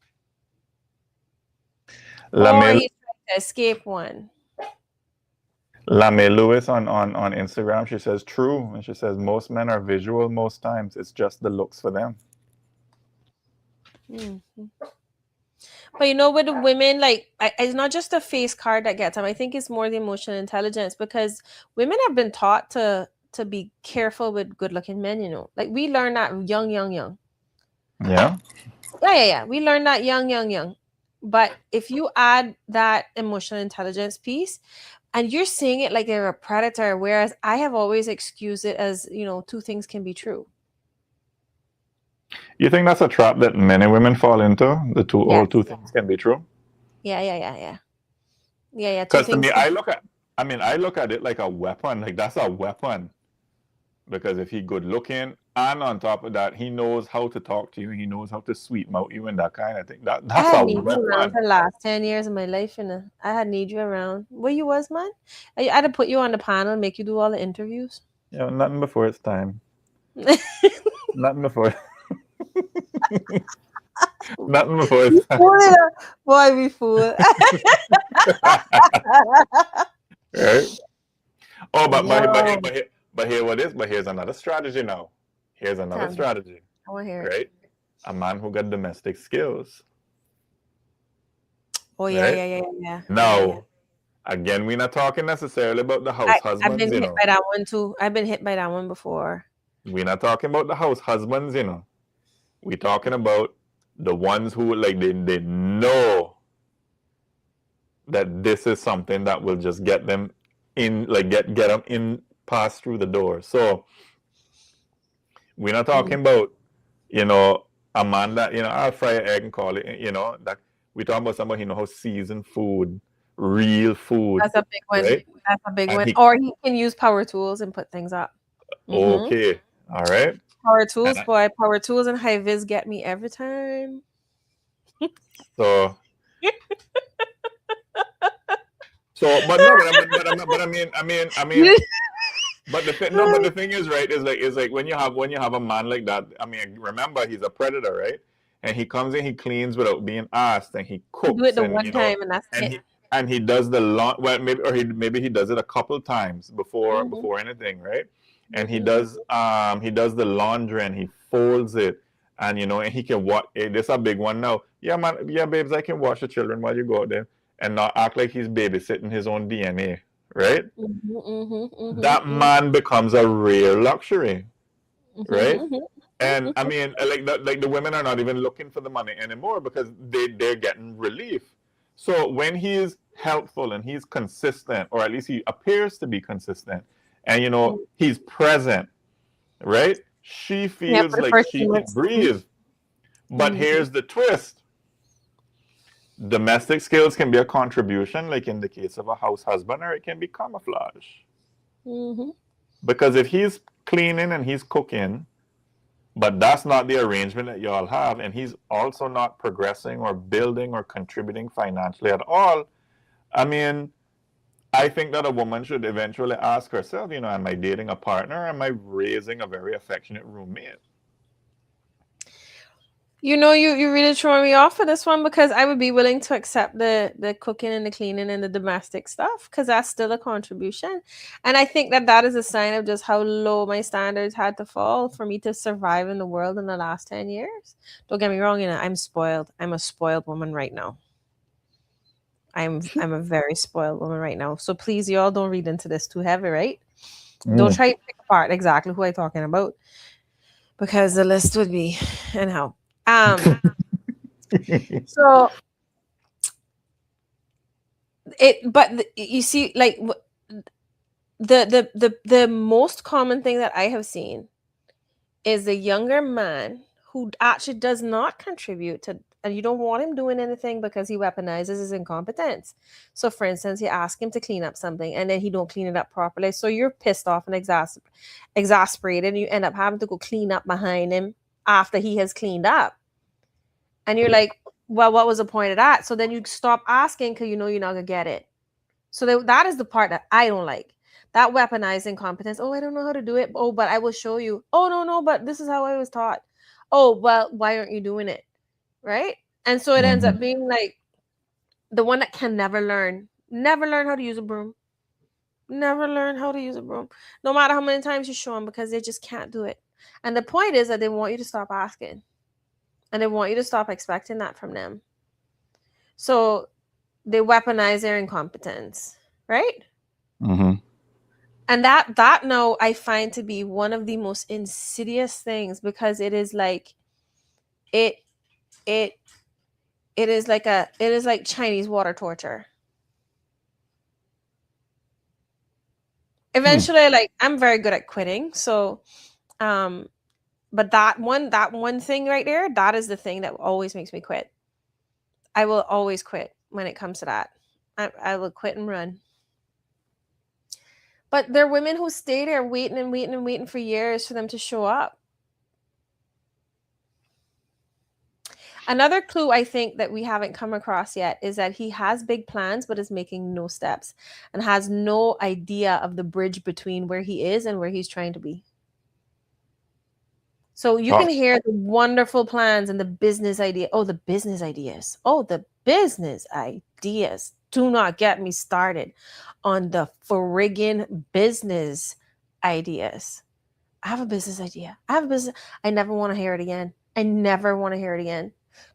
Or he's trying to escape one. Lame Lewis on Instagram, she says true, and she says most men are visual most times. It's just the looks for them. But with the women, like, it's not just the face card that gets them. I think it's more the emotional intelligence, because women have been taught to be careful with good-looking men. Like, we learned that young. Yeah. Yeah. We learned that young. But if you add that emotional intelligence piece, and you're seeing it like they're a predator, whereas I have always excused it as, two things can be true. You think that's a trap that many women fall into? All Yes. two things can be true? Yeah. Two Because to things. me, I look at it like a weapon. Like that's a weapon. Because if he good looking, and on top of that, he knows how to talk to you, he knows how to sweet mouth you and that kind of thing. I That's had a need you around weapon. for the last 10 years of my life, and I had need you around. Where you was, man? I had to put you on the panel, make you do all the interviews. Yeah, nothing before it's time. Nothing before. Nothing before it's time. Boy, we fool. Right? Oh, Yo, but here's another strategy now. Here's another tell me. strategy. I want to hear it. Right? A man who got domestic skills. Oh, yeah, Right? yeah. Now, again, we're not talking necessarily about the house I've husbands, been you hit know. by that one too. I've been hit by that one before. We're not talking about the house husbands, you know. We're talking about the ones who like they know that this is something that will just get them in, like get them in, pass through the door. So we're not talking about, you know, a man that, you know, I'll fry an egg and call it, you know, that we're talking about somebody who know how to season food, real food. That's a big one. Right? That's a big And one. he, Or he can use power tools and put things up. okay, all right. Power tools, And boy. Power tools and high vis get me every time. so but no, but I mean, but the thing is, right, is like when you have a man like that. I mean, remember he's a predator, right? And he comes in, he cleans without being asked, and he cooks, Do it the and one you know, time and that's and it. he does the well, maybe he does it a couple times before anything, right? And he does the laundry and he folds it, and you know, and he can watch. This a big one now. Yeah, man. Yeah, babes, I can watch the children while you go out there, and not act like he's babysitting his own DNA, right? That man becomes a real luxury, right? And I mean, like the women are not even looking for the money anymore because they're getting relief. So when he's helpful and he's consistent, or at least he appears to be consistent, and you know he's present, right? She feels like she can breathe. But here's the twist: domestic skills can be a contribution, like in the case of a house husband, or it can be camouflage. Because if he's cleaning and he's cooking, but that's not the arrangement that y'all have, and he's also not progressing or building or contributing financially at all, I mean, I think that a woman should eventually ask herself, you know, am I dating a partner? Or am I raising a very affectionate roommate? You know, you really throwing me off for this one because I would be willing to accept the cooking and the cleaning and the domestic stuff because that's still a contribution. And I think that is a sign of just how low my standards had to fall for me to survive in the world in the last 10 years. Don't get me wrong, you know, I'm spoiled. I'm a spoiled woman right now. I'm a very spoiled woman right now. So please, y'all don't read into this too heavy, right? Don't try to pick apart exactly who I'm talking about because the list would be anyhow. So you see, like the most common thing that I have seen is the younger man who actually does not contribute to, and you don't want him doing anything because he weaponizes his incompetence. So for instance, you ask him to clean up something and then he don't clean it up properly. So you're pissed off and exasperated and you end up having to go clean up behind him after he has cleaned up. And you're like, well, what was the point of that? So then you stop asking because you know you're not going to get it. So that is the part that I don't like. That weaponized incompetence. Oh, I don't know how to do it. Oh, but I will show you. Oh, no, but this is how I was taught. Oh, well, why aren't you doing it? Right? And so it ends up being like the one that can never learn how to use a broom. Never learn how to use a broom. No matter how many times you show them because they just can't do it. And the point is that they want you to stop asking. And they want you to stop expecting that from them. So they weaponize their incompetence, right? And that now I find to be one of the most insidious things because it is like it is like Chinese water torture. Eventually, like I'm very good at quitting, so But that one thing right there, that is the thing that always makes me quit. I will always quit when it comes to that. I will quit and run. But there are women who stay there waiting and waiting and waiting for years for them to show up. Another clue I think that we haven't come across yet is that he has big plans but is making no steps and has no idea of the bridge between where he is and where he's trying to be. So you can hear the wonderful plans and the business idea. Oh, the business ideas. Oh, the business ideas. Do not get me started on the friggin' business ideas. I have a business idea. I never want to hear it again. I never want to hear it again.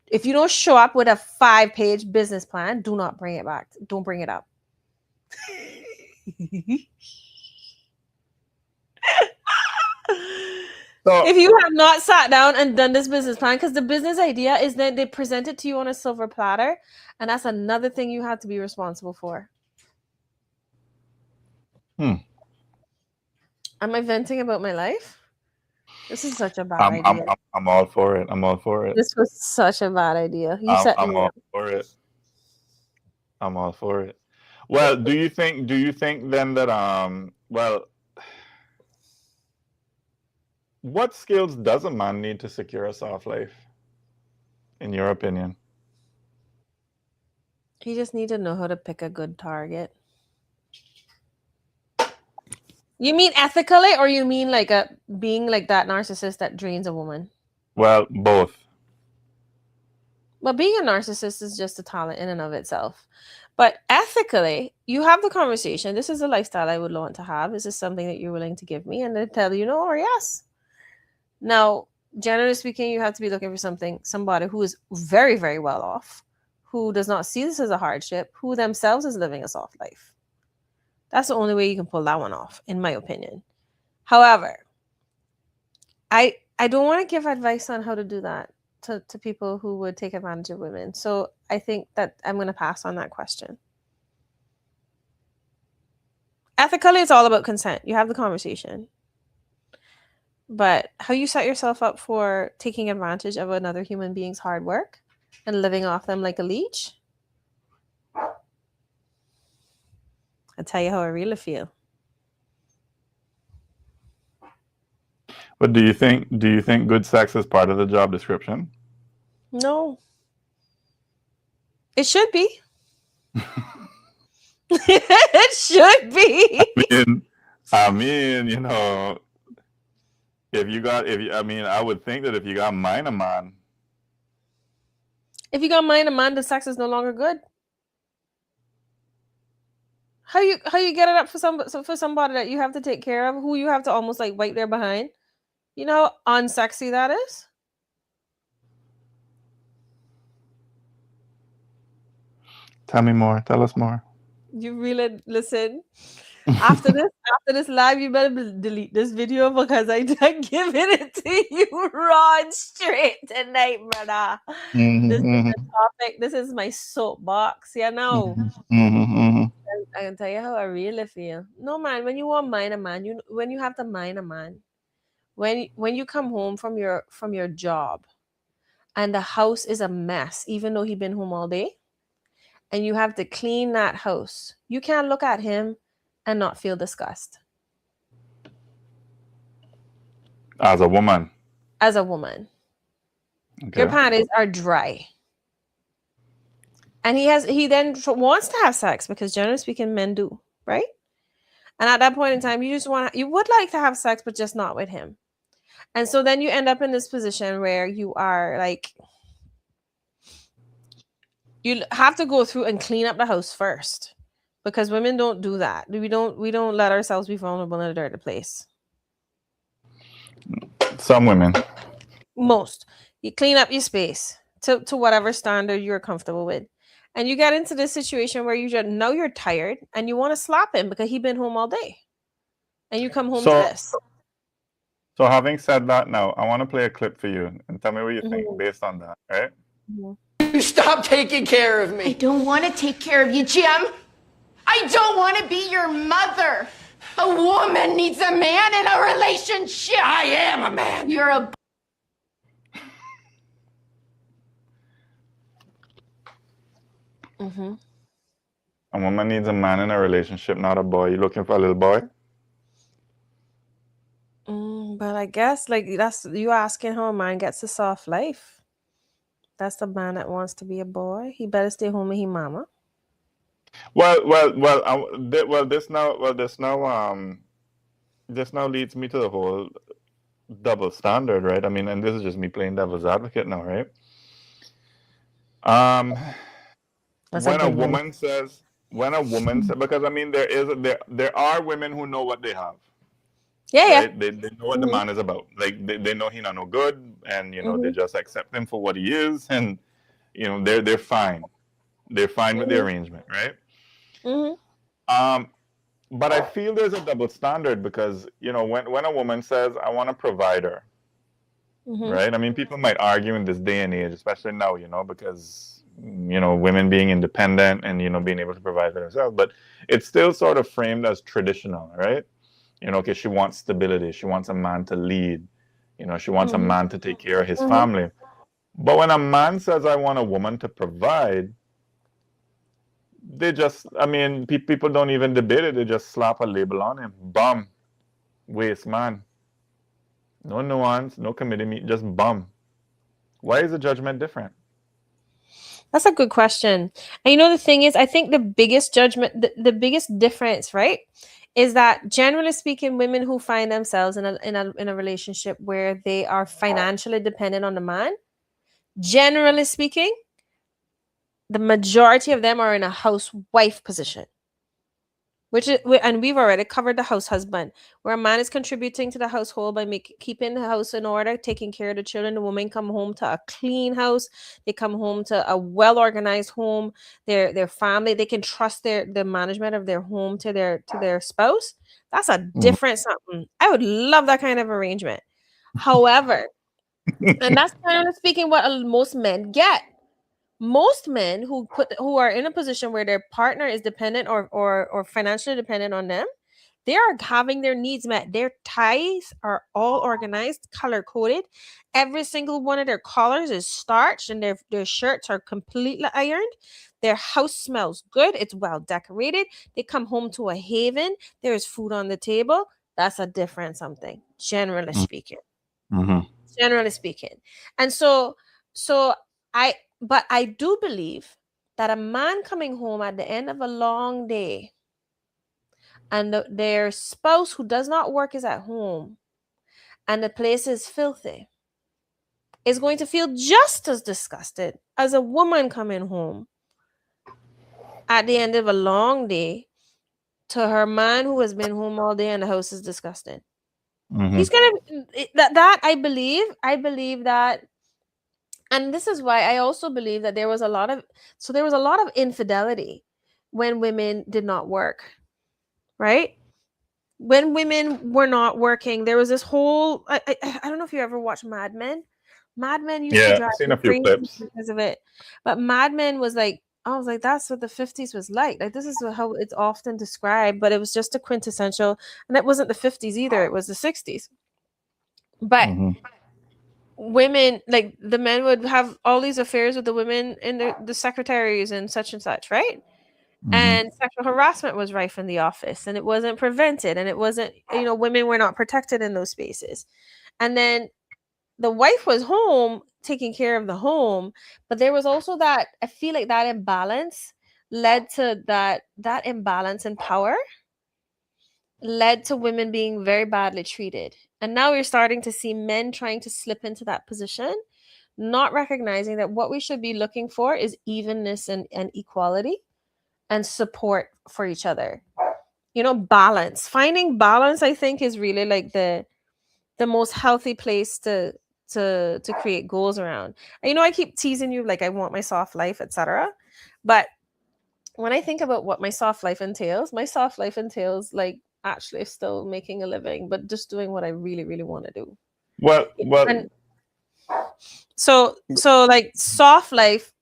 If you don't show up with a 5-page business plan, do not bring it back. Don't bring it up. So, if you have not sat down and done this business plan, because the business idea is that they present it to you on a silver platter, and that's another thing you have to be responsible for. Am I venting about my life? This is such a bad idea. I'm all for it. I'm all for it. This was such a bad idea. I'm all for it. I'm all for it. Well, do you think then that what skills does a man need to secure a soft life, in your opinion? He just need to know how to pick a good target. You mean ethically, or you mean like being like that narcissist that drains a woman? Well, both. But being a narcissist is just a talent in and of itself. But ethically, you have the conversation. This is a lifestyle I would want to have. Is this something that you're willing to give me? And they tell you no or yes. Now, generally speaking, you have to be looking for somebody who is very, very well off, who does not see this as a hardship, who themselves is living a soft life. That's the only way you can pull that one off, in my opinion. However, I don't want to give advice on how to do that to people who would take advantage of women. So I think that I'm going to pass on that question. Ethically, it's all about consent. You have the conversation. But how you set yourself up for taking advantage of another human being's hard work and living off them like a leech, I'll tell you how I really feel. But do you think good sex is part of the job description? No. It should be. It should be. I mean, you know, I would think that if you got mine a man. If you got mine a man, the sex is no longer good. How you get it up for somebody that you have to take care of, who you have to almost like wipe their behind? You know how unsexy that is? Tell me more. Tell us more. You really listen. After this live, you better delete this video because I'm giving it to you raw and straight tonight, brother. This is the topic. This is my soapbox. You know. I can tell you how I really feel. No, man, when you want mind a man, when you have to mind a man, when you come home from your job and the house is a mess, even though he's been home all day, and you have to clean that house, you can't look at him and not feel disgust. As a woman. As a woman. Okay. Your panties are dry. And he then wants to have sex because generally speaking, men do, right? And at that point in time, you would like to have sex, but just not with him. And so then you end up in this position where you are like, you have to go through and clean up the house first, because women don't do that. We don't let ourselves be vulnerable in a dirty place. Some women. Most. You clean up your space to whatever standard you're comfortable with. And you get into this situation where you just know you're tired and you want to slap him because he's been home all day. And you come home to this. So having said that, now I want to play a clip for you and tell me what you think based on that, right? You stop taking care of me. I don't want to take care of you, Jim. I don't want to be your mother. A woman needs a man in a relationship. I am a man. You're a Mm-hmm. A woman needs a man in a relationship, not a boy. You looking for a little boy? But I guess like that's you asking how a man gets a soft life. That's the man that wants to be a boy. He better stay home with his mama. This now leads me to the whole double standard, right? I mean, and this is just me playing devil's advocate now, right? That's a When a good one. woman says, because I mean, there are women who know what they have, Yeah, yeah. right? They know what the man is about. Like they know he not no good, and they Mm-hmm. just accept him for what he is, and they're fine. They're fine with the Mm-hmm. arrangement, right? Mm-hmm. But I feel there's a double standard because when a woman says, "I want a provider," Mm-hmm. right? I mean, people might argue in this day and age, especially now, because women being independent and being able to provide for themselves, but it's still sort of framed as traditional, right? Okay, she wants stability, she wants a man to lead, she wants a Mm-hmm. man to take care of his Mm-hmm. family. But when a man says, "I want a woman to provide," they just, I mean, people don't even debate it. They just slap a label on him. Bum, waste man. No nuance, no committee meet, just bum. Why is the judgment different? That's a good question. And the thing is, I think the biggest judgment, the biggest difference, right, is that generally speaking, women who find themselves in a relationship where they are financially dependent on the man, generally speaking, the majority of them are in a housewife position. And we've already covered the house husband, where a man is contributing to the household by keeping the house in order, taking care of the children. The woman come home to a clean house. They come home to a well organized home. Their family, they can trust the management of their home to their spouse. That's a different something. I would love that kind of arrangement. However, and that's generally speaking what most men get. Most men who are in a position where their partner is dependent or financially dependent on them, they are having their needs met. Their ties are all organized, color coded. Every single one of their collars is starched, and their shirts are completely ironed. Their house smells good. It's well decorated. They come home to a haven. There's food on the table. That's a different something, generally speaking. Mm-hmm. Generally speaking. And so I do believe that a man coming home at the end of a long day and their spouse who does not work is at home and the place is filthy is going to feel just as disgusted as a woman coming home at the end of a long day to her man who has been home all day and the house is disgusting. Mm-hmm. He's gonna that I believe that. And this is why I also believe that there was a lot of infidelity when women did not work, right? When women were not working, there was this whole I don't know if you ever watched Mad Men. Mad Men used to Yeah, drive I've seen me a few crazy clips. because of it. But Mad Men was like, I was like, that's what the 50s was like. Like, this is how it's often described, but it was just a quintessential, and it wasn't the 50s either, it was the 60s. But Mm-hmm. women, like the men would have all these affairs with the women and the secretaries and such, right? Mm-hmm. And sexual harassment was rife in the office and it wasn't prevented, and it wasn't, women were not protected in those spaces. And then the wife was home taking care of the home, but there was also that, I feel like that imbalance led to that imbalance in power led to women being very badly treated. And now we're starting to see men trying to slip into that position, not recognizing that what we should be looking for is evenness and equality and support for each other. Balance. Finding balance, I think, is really like the most healthy place to create goals around. And I keep teasing you like I want my soft life, etc. But when I think about what my soft life entails, like actually still making a living, but just doing what I really, really want to do. Well. And so like soft life,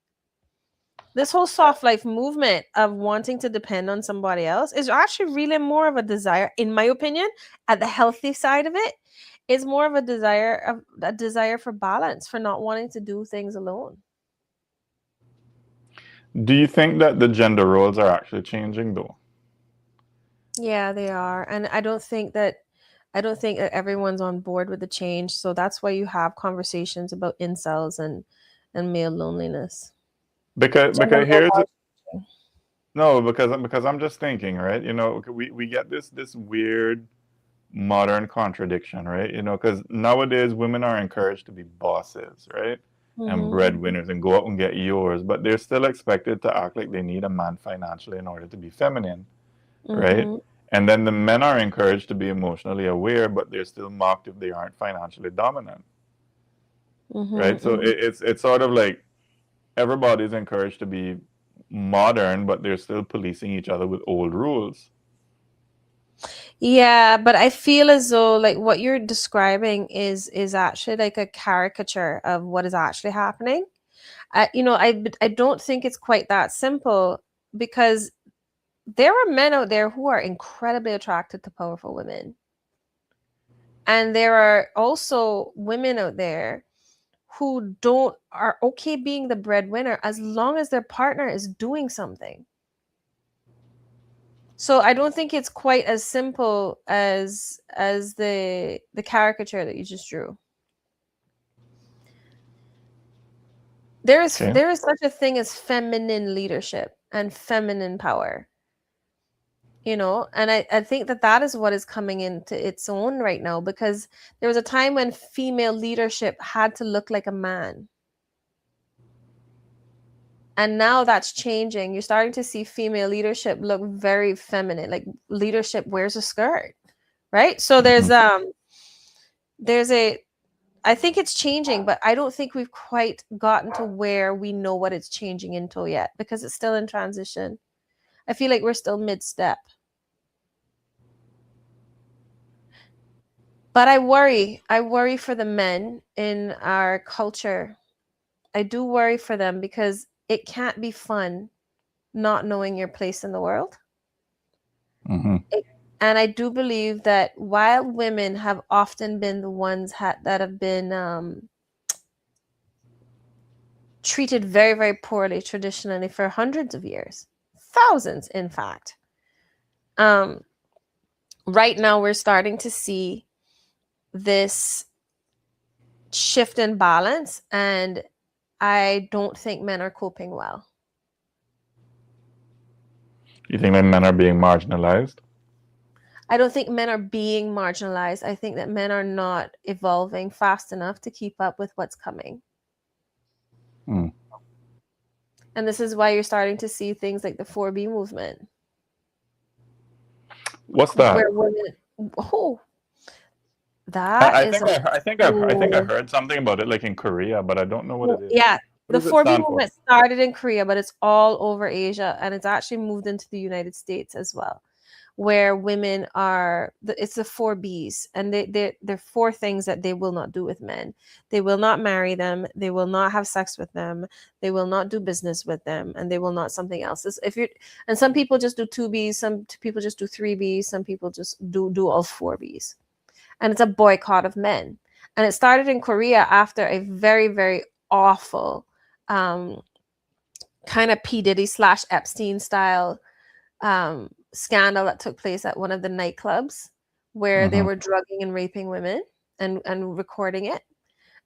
this whole soft life movement of wanting to depend on somebody else is actually really more of a desire, in my opinion, at the healthy side of it, is more of a desire for balance, for not wanting to do things alone. Do you think that the gender roles are actually changing though? Yeah, they are. And I don't think that everyone's on board with the change. So that's why you have conversations about incels and male loneliness. Gender Because roles here's are changing. no, because I'm just thinking, right? You know, we get this weird modern contradiction, right? You know, because nowadays women are encouraged to be bosses, right? And Mhm. breadwinners and go out and get yours, but they're still expected to act like they need a man financially in order to be feminine, right? Mhm. And then the men are encouraged to be emotionally aware, but they're still mocked if they aren't financially dominant, Mhm. right? So Mhm. it's sort of like everybody's encouraged to be modern, but they're still policing each other with old rules. Yeah, but I feel as though like what you're describing is actually like a caricature of what is actually happening. I don't think it's quite that simple because there are men out there who are incredibly attracted to powerful women. And there are also women out there who don't are okay being the breadwinner as long as their partner is doing something. So I don't think it's quite as simple as the caricature that you just drew. Okay. There is such a thing as feminine leadership and feminine power, and I think that that is what is coming into its own right now because there was a time when female leadership had to look like a man. And now that's changing. You're starting to see female leadership look very feminine, like leadership wears a skirt, right? So Mhm. there's a I think it's changing, but I don't think we've quite gotten to where we know what it's changing into yet because it's still in transition. I feel like we're still mid-step. But I worry. I worry for the men in our culture. I do worry for them because it can't be fun not knowing your place in the world. Mhm. And I do believe that while women have often been the ones that have been treated very, very poorly traditionally for hundreds of years, thousands, in fact, um, right now we're starting to see this shift in balance, and I don't think men are coping well. You think that men are being marginalized? I don't think men are being marginalized. I think that men are not evolving fast enough to keep up with what's coming. Hmm. And this is why you're starting to see things like the 4B movement, What's that? where women, oh, I, that I is think a I cool, heard something about it like in Korea, but I don't know what it is. yeah. What The does it 4B stand for? movement started in Korea, but it's all over Asia, and it's actually moved into the United States as well, where women are. It's the 4Bs, and they're four things that they will not do with men. They will not marry them. They will not have sex with them. They will not do business with them, and they will not something else. If you and some people just do 2Bs, some people just do 3Bs, some people just do all 4Bs, and it's a boycott of men. And it started in Korea after a very, very awful um, kind of P. Diddy / Epstein style scandal that took place at one of the nightclubs where they Mhm. were drugging and raping women and recording it.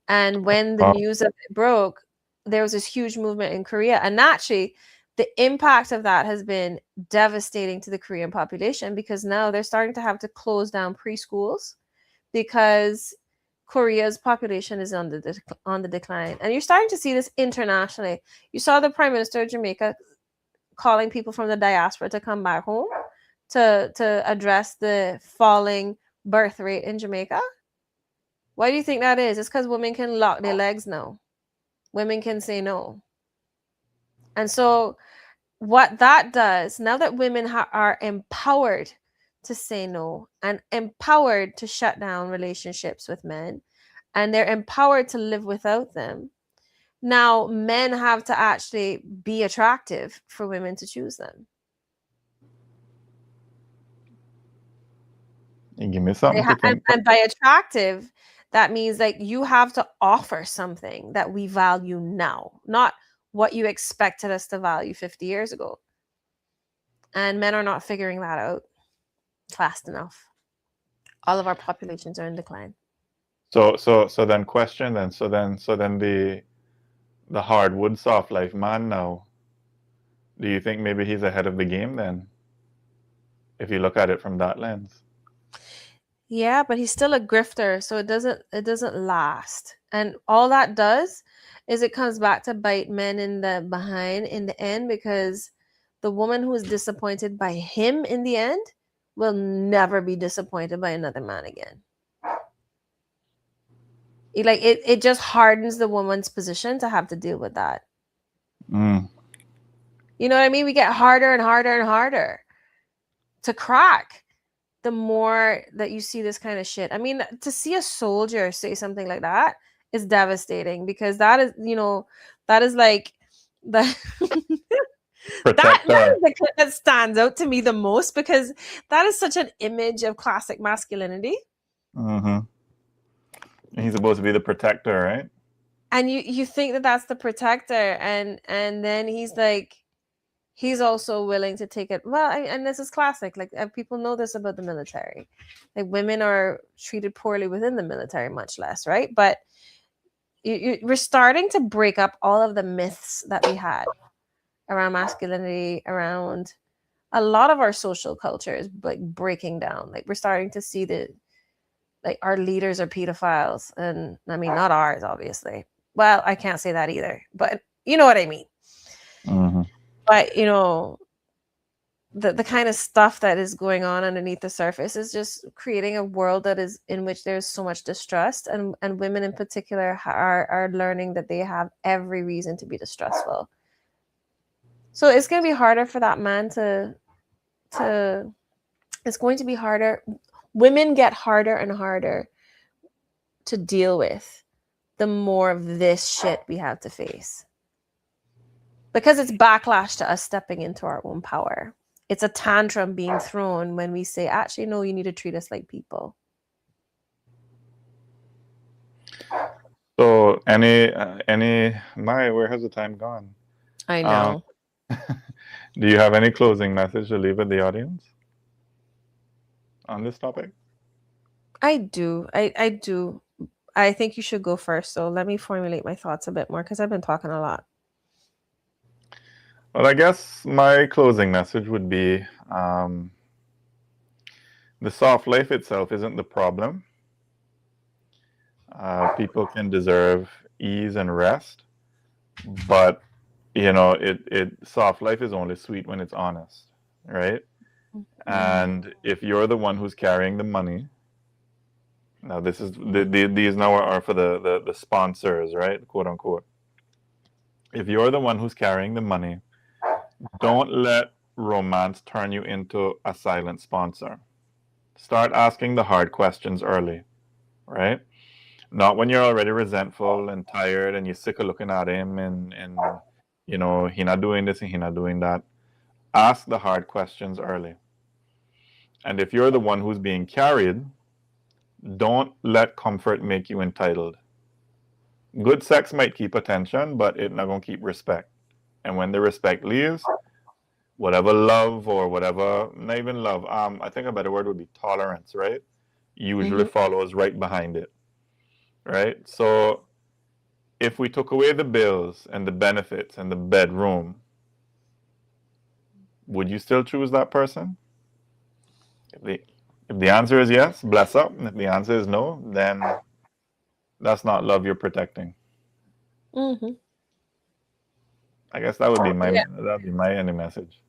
And when the Oh, news of it broke, there was this huge movement in Korea. And actually, the impact of that has been devastating to the Korean population because now they're starting to have to close down preschools because Korea's population is on the decline. And you're starting to see this internationally. You saw the Prime Minister of Jamaica calling people from the diaspora to come back home to address the falling birth rate in Jamaica. Why do you think that is? It's because women can lock their legs now. Women can say no. And so what that does, now that women are empowered to say no and empowered to shut down relationships with men, and they're empowered to live without them, now men have to actually be attractive for women to choose them. you give me something to And, think. and by attractive, that means like you have to offer something that we value now, not what you expected us to value 50 years ago. And men are not figuring that out fast enough. All of our populations are in decline. So then question then. So then the hardwood soft life man now, do you think maybe he's ahead of the game then? If you look at it from that lens. Yeah, but he's still a grifter, so it doesn't last. And all that does is it comes back to bite men in the behind in the end, because the woman who is disappointed by him in the end will never be disappointed by another man again. It just hardens the woman's position to have to deal with that. Mm. You know what I mean? We get harder and harder and harder to crack the more that you see this kind of shit. I mean, to see a soldier say something like that is devastating, because that is, that is like the that is the clip that stands out to me the most, because that is such an image of classic masculinity. Mm-hmm. He's supposed to be the protector, right? And you think that that's the protector, and then he's like, he's also willing to take it. Well, and this is classic. Like, people know this about the military. Like, women are treated poorly within the military, much less, right? But we're starting to break up all of the myths that we had around masculinity, around a lot of our social culture is like breaking down. Like, we're starting to see like our leaders are pedophiles, and I mean, not ours, obviously. Well, I can't say that either, but you know what I mean. Mm-hmm. But the kind of stuff that is going on underneath the surface is just creating a world that is in which there's so much distrust, and women in particular are learning that they have every reason to be distrustful. So it's going to be harder for that man to it's going to be harder. Women get harder and harder to deal with the more of this shit we have to face, because it's backlash to us stepping into our own power. It's a tantrum being thrown when we say, actually, no, you need to treat us like people. So where has the time gone? I know. Do you have any closing message to leave with the audience on this topic? I do. I do. I think you should go first. So let me formulate my thoughts a bit more, because I've been talking a lot. Well, I guess my closing message would be the soft life itself isn't the problem. People can deserve ease and rest, but soft life is only sweet when it's honest, right? And if you're the one who's carrying the money, now this is these now are for the sponsors, right, quote unquote. If you're the one who's carrying the money, don't let romance turn you into a silent sponsor. Start asking the hard questions early, right? Not when you're already resentful and tired and you're sick of looking at him and he not doing this and he not doing that. Ask the hard questions early. And if you're the one who's being carried, don't let comfort make you entitled. Good sex might keep attention, but it's not going to keep respect. And when the respect leaves, whatever love or whatever, not even love, I think a better word would be tolerance, right? Usually follows right behind it, right? So if we took away the bills and the benefits and the bedroom, would you still choose that person? If the answer is yes, bless up. And if the answer is no, then that's not love you're protecting. I guess that would be my ending message.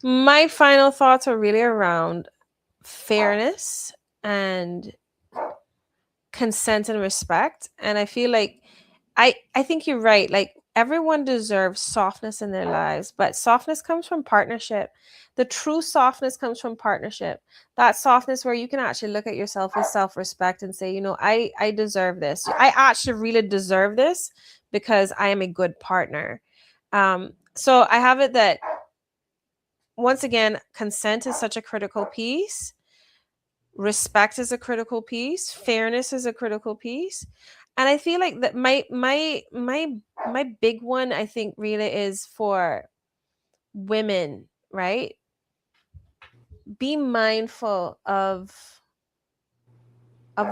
My final thoughts are really around fairness and consent and respect. And I feel like I think you're right. Like, everyone deserves softness in their lives, but softness comes from partnership. The true softness comes from partnership. That softness where you can actually look at yourself with self-respect and say, I deserve this. I actually really deserve this because I am a good partner. So I have it that, once again, consent is such a critical piece. Respect is a critical piece. Fairness is a critical piece. And I feel like that my big one, I think, really is for women, right? Be mindful of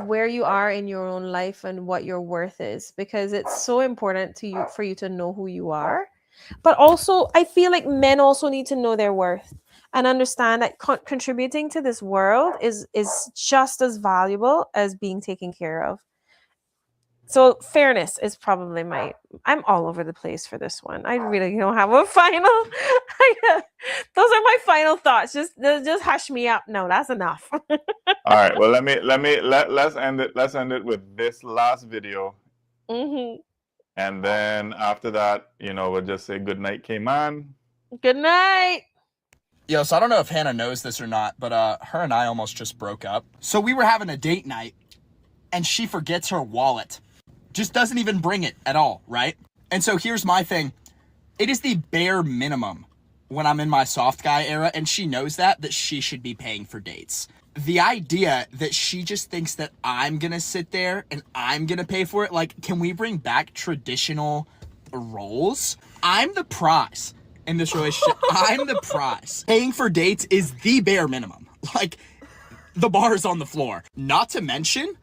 where you are in your own life and what your worth is, because it's so important to you for you to know who you are. But also, I feel like men also need to know their worth and understand that contributing to this world is just as valuable as being taken care of. So fairness is probably I'm all over the place for this one. I really don't have a final. Those are my final thoughts. Just hush me up. No, that's enough. All right. Well, let's end it. Let's end it with this last video. Mm-hmm. And then after that, we'll just say good night, Cayman. Good night. Yo, so I don't know if Hannah knows this or not, but her and I almost just broke up. So we were having a date night, and she forgets her wallet. Just doesn't even bring it at all, right? And so here's my thing. It is the bare minimum when I'm in my soft guy era, and she knows that she should be paying for dates. The idea that she just thinks that I'm gonna sit there and I'm gonna pay for it, like, can we bring back traditional roles? I'm the prize in this relationship. I'm the prize. Paying for dates is the bare minimum. Like, the bar is on the floor. Not to mention,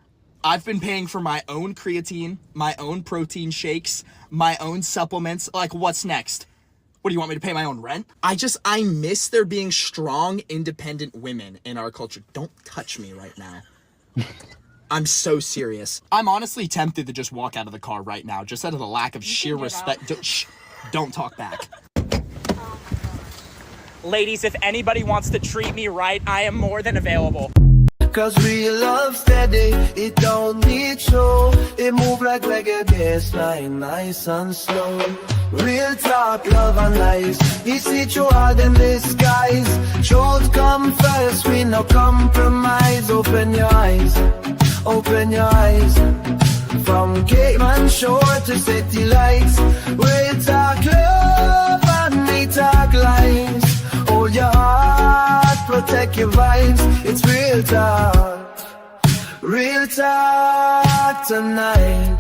I've been paying for my own creatine, my own protein shakes, my own supplements. Like, what's next? What, do you want me to pay my own rent? I miss there being strong, independent women in our culture. Don't touch me right now. I'm so serious. I'm honestly tempted to just walk out of the car right now, just out of the lack of sheer respect. Don't talk back. Ladies, if anybody wants to treat me right, I am more than available. Cause real love steady, it don't need show. It move like reggae bassline, nice and slow. Real talk, love and lies. You see through all them disguise. Truth come first, we no compromise. Open your eyes, open your eyes. From Cayman shore to city lights. Real talk, love and we talk lies. Hold your heart, protect your vibes. It's real talk tonight.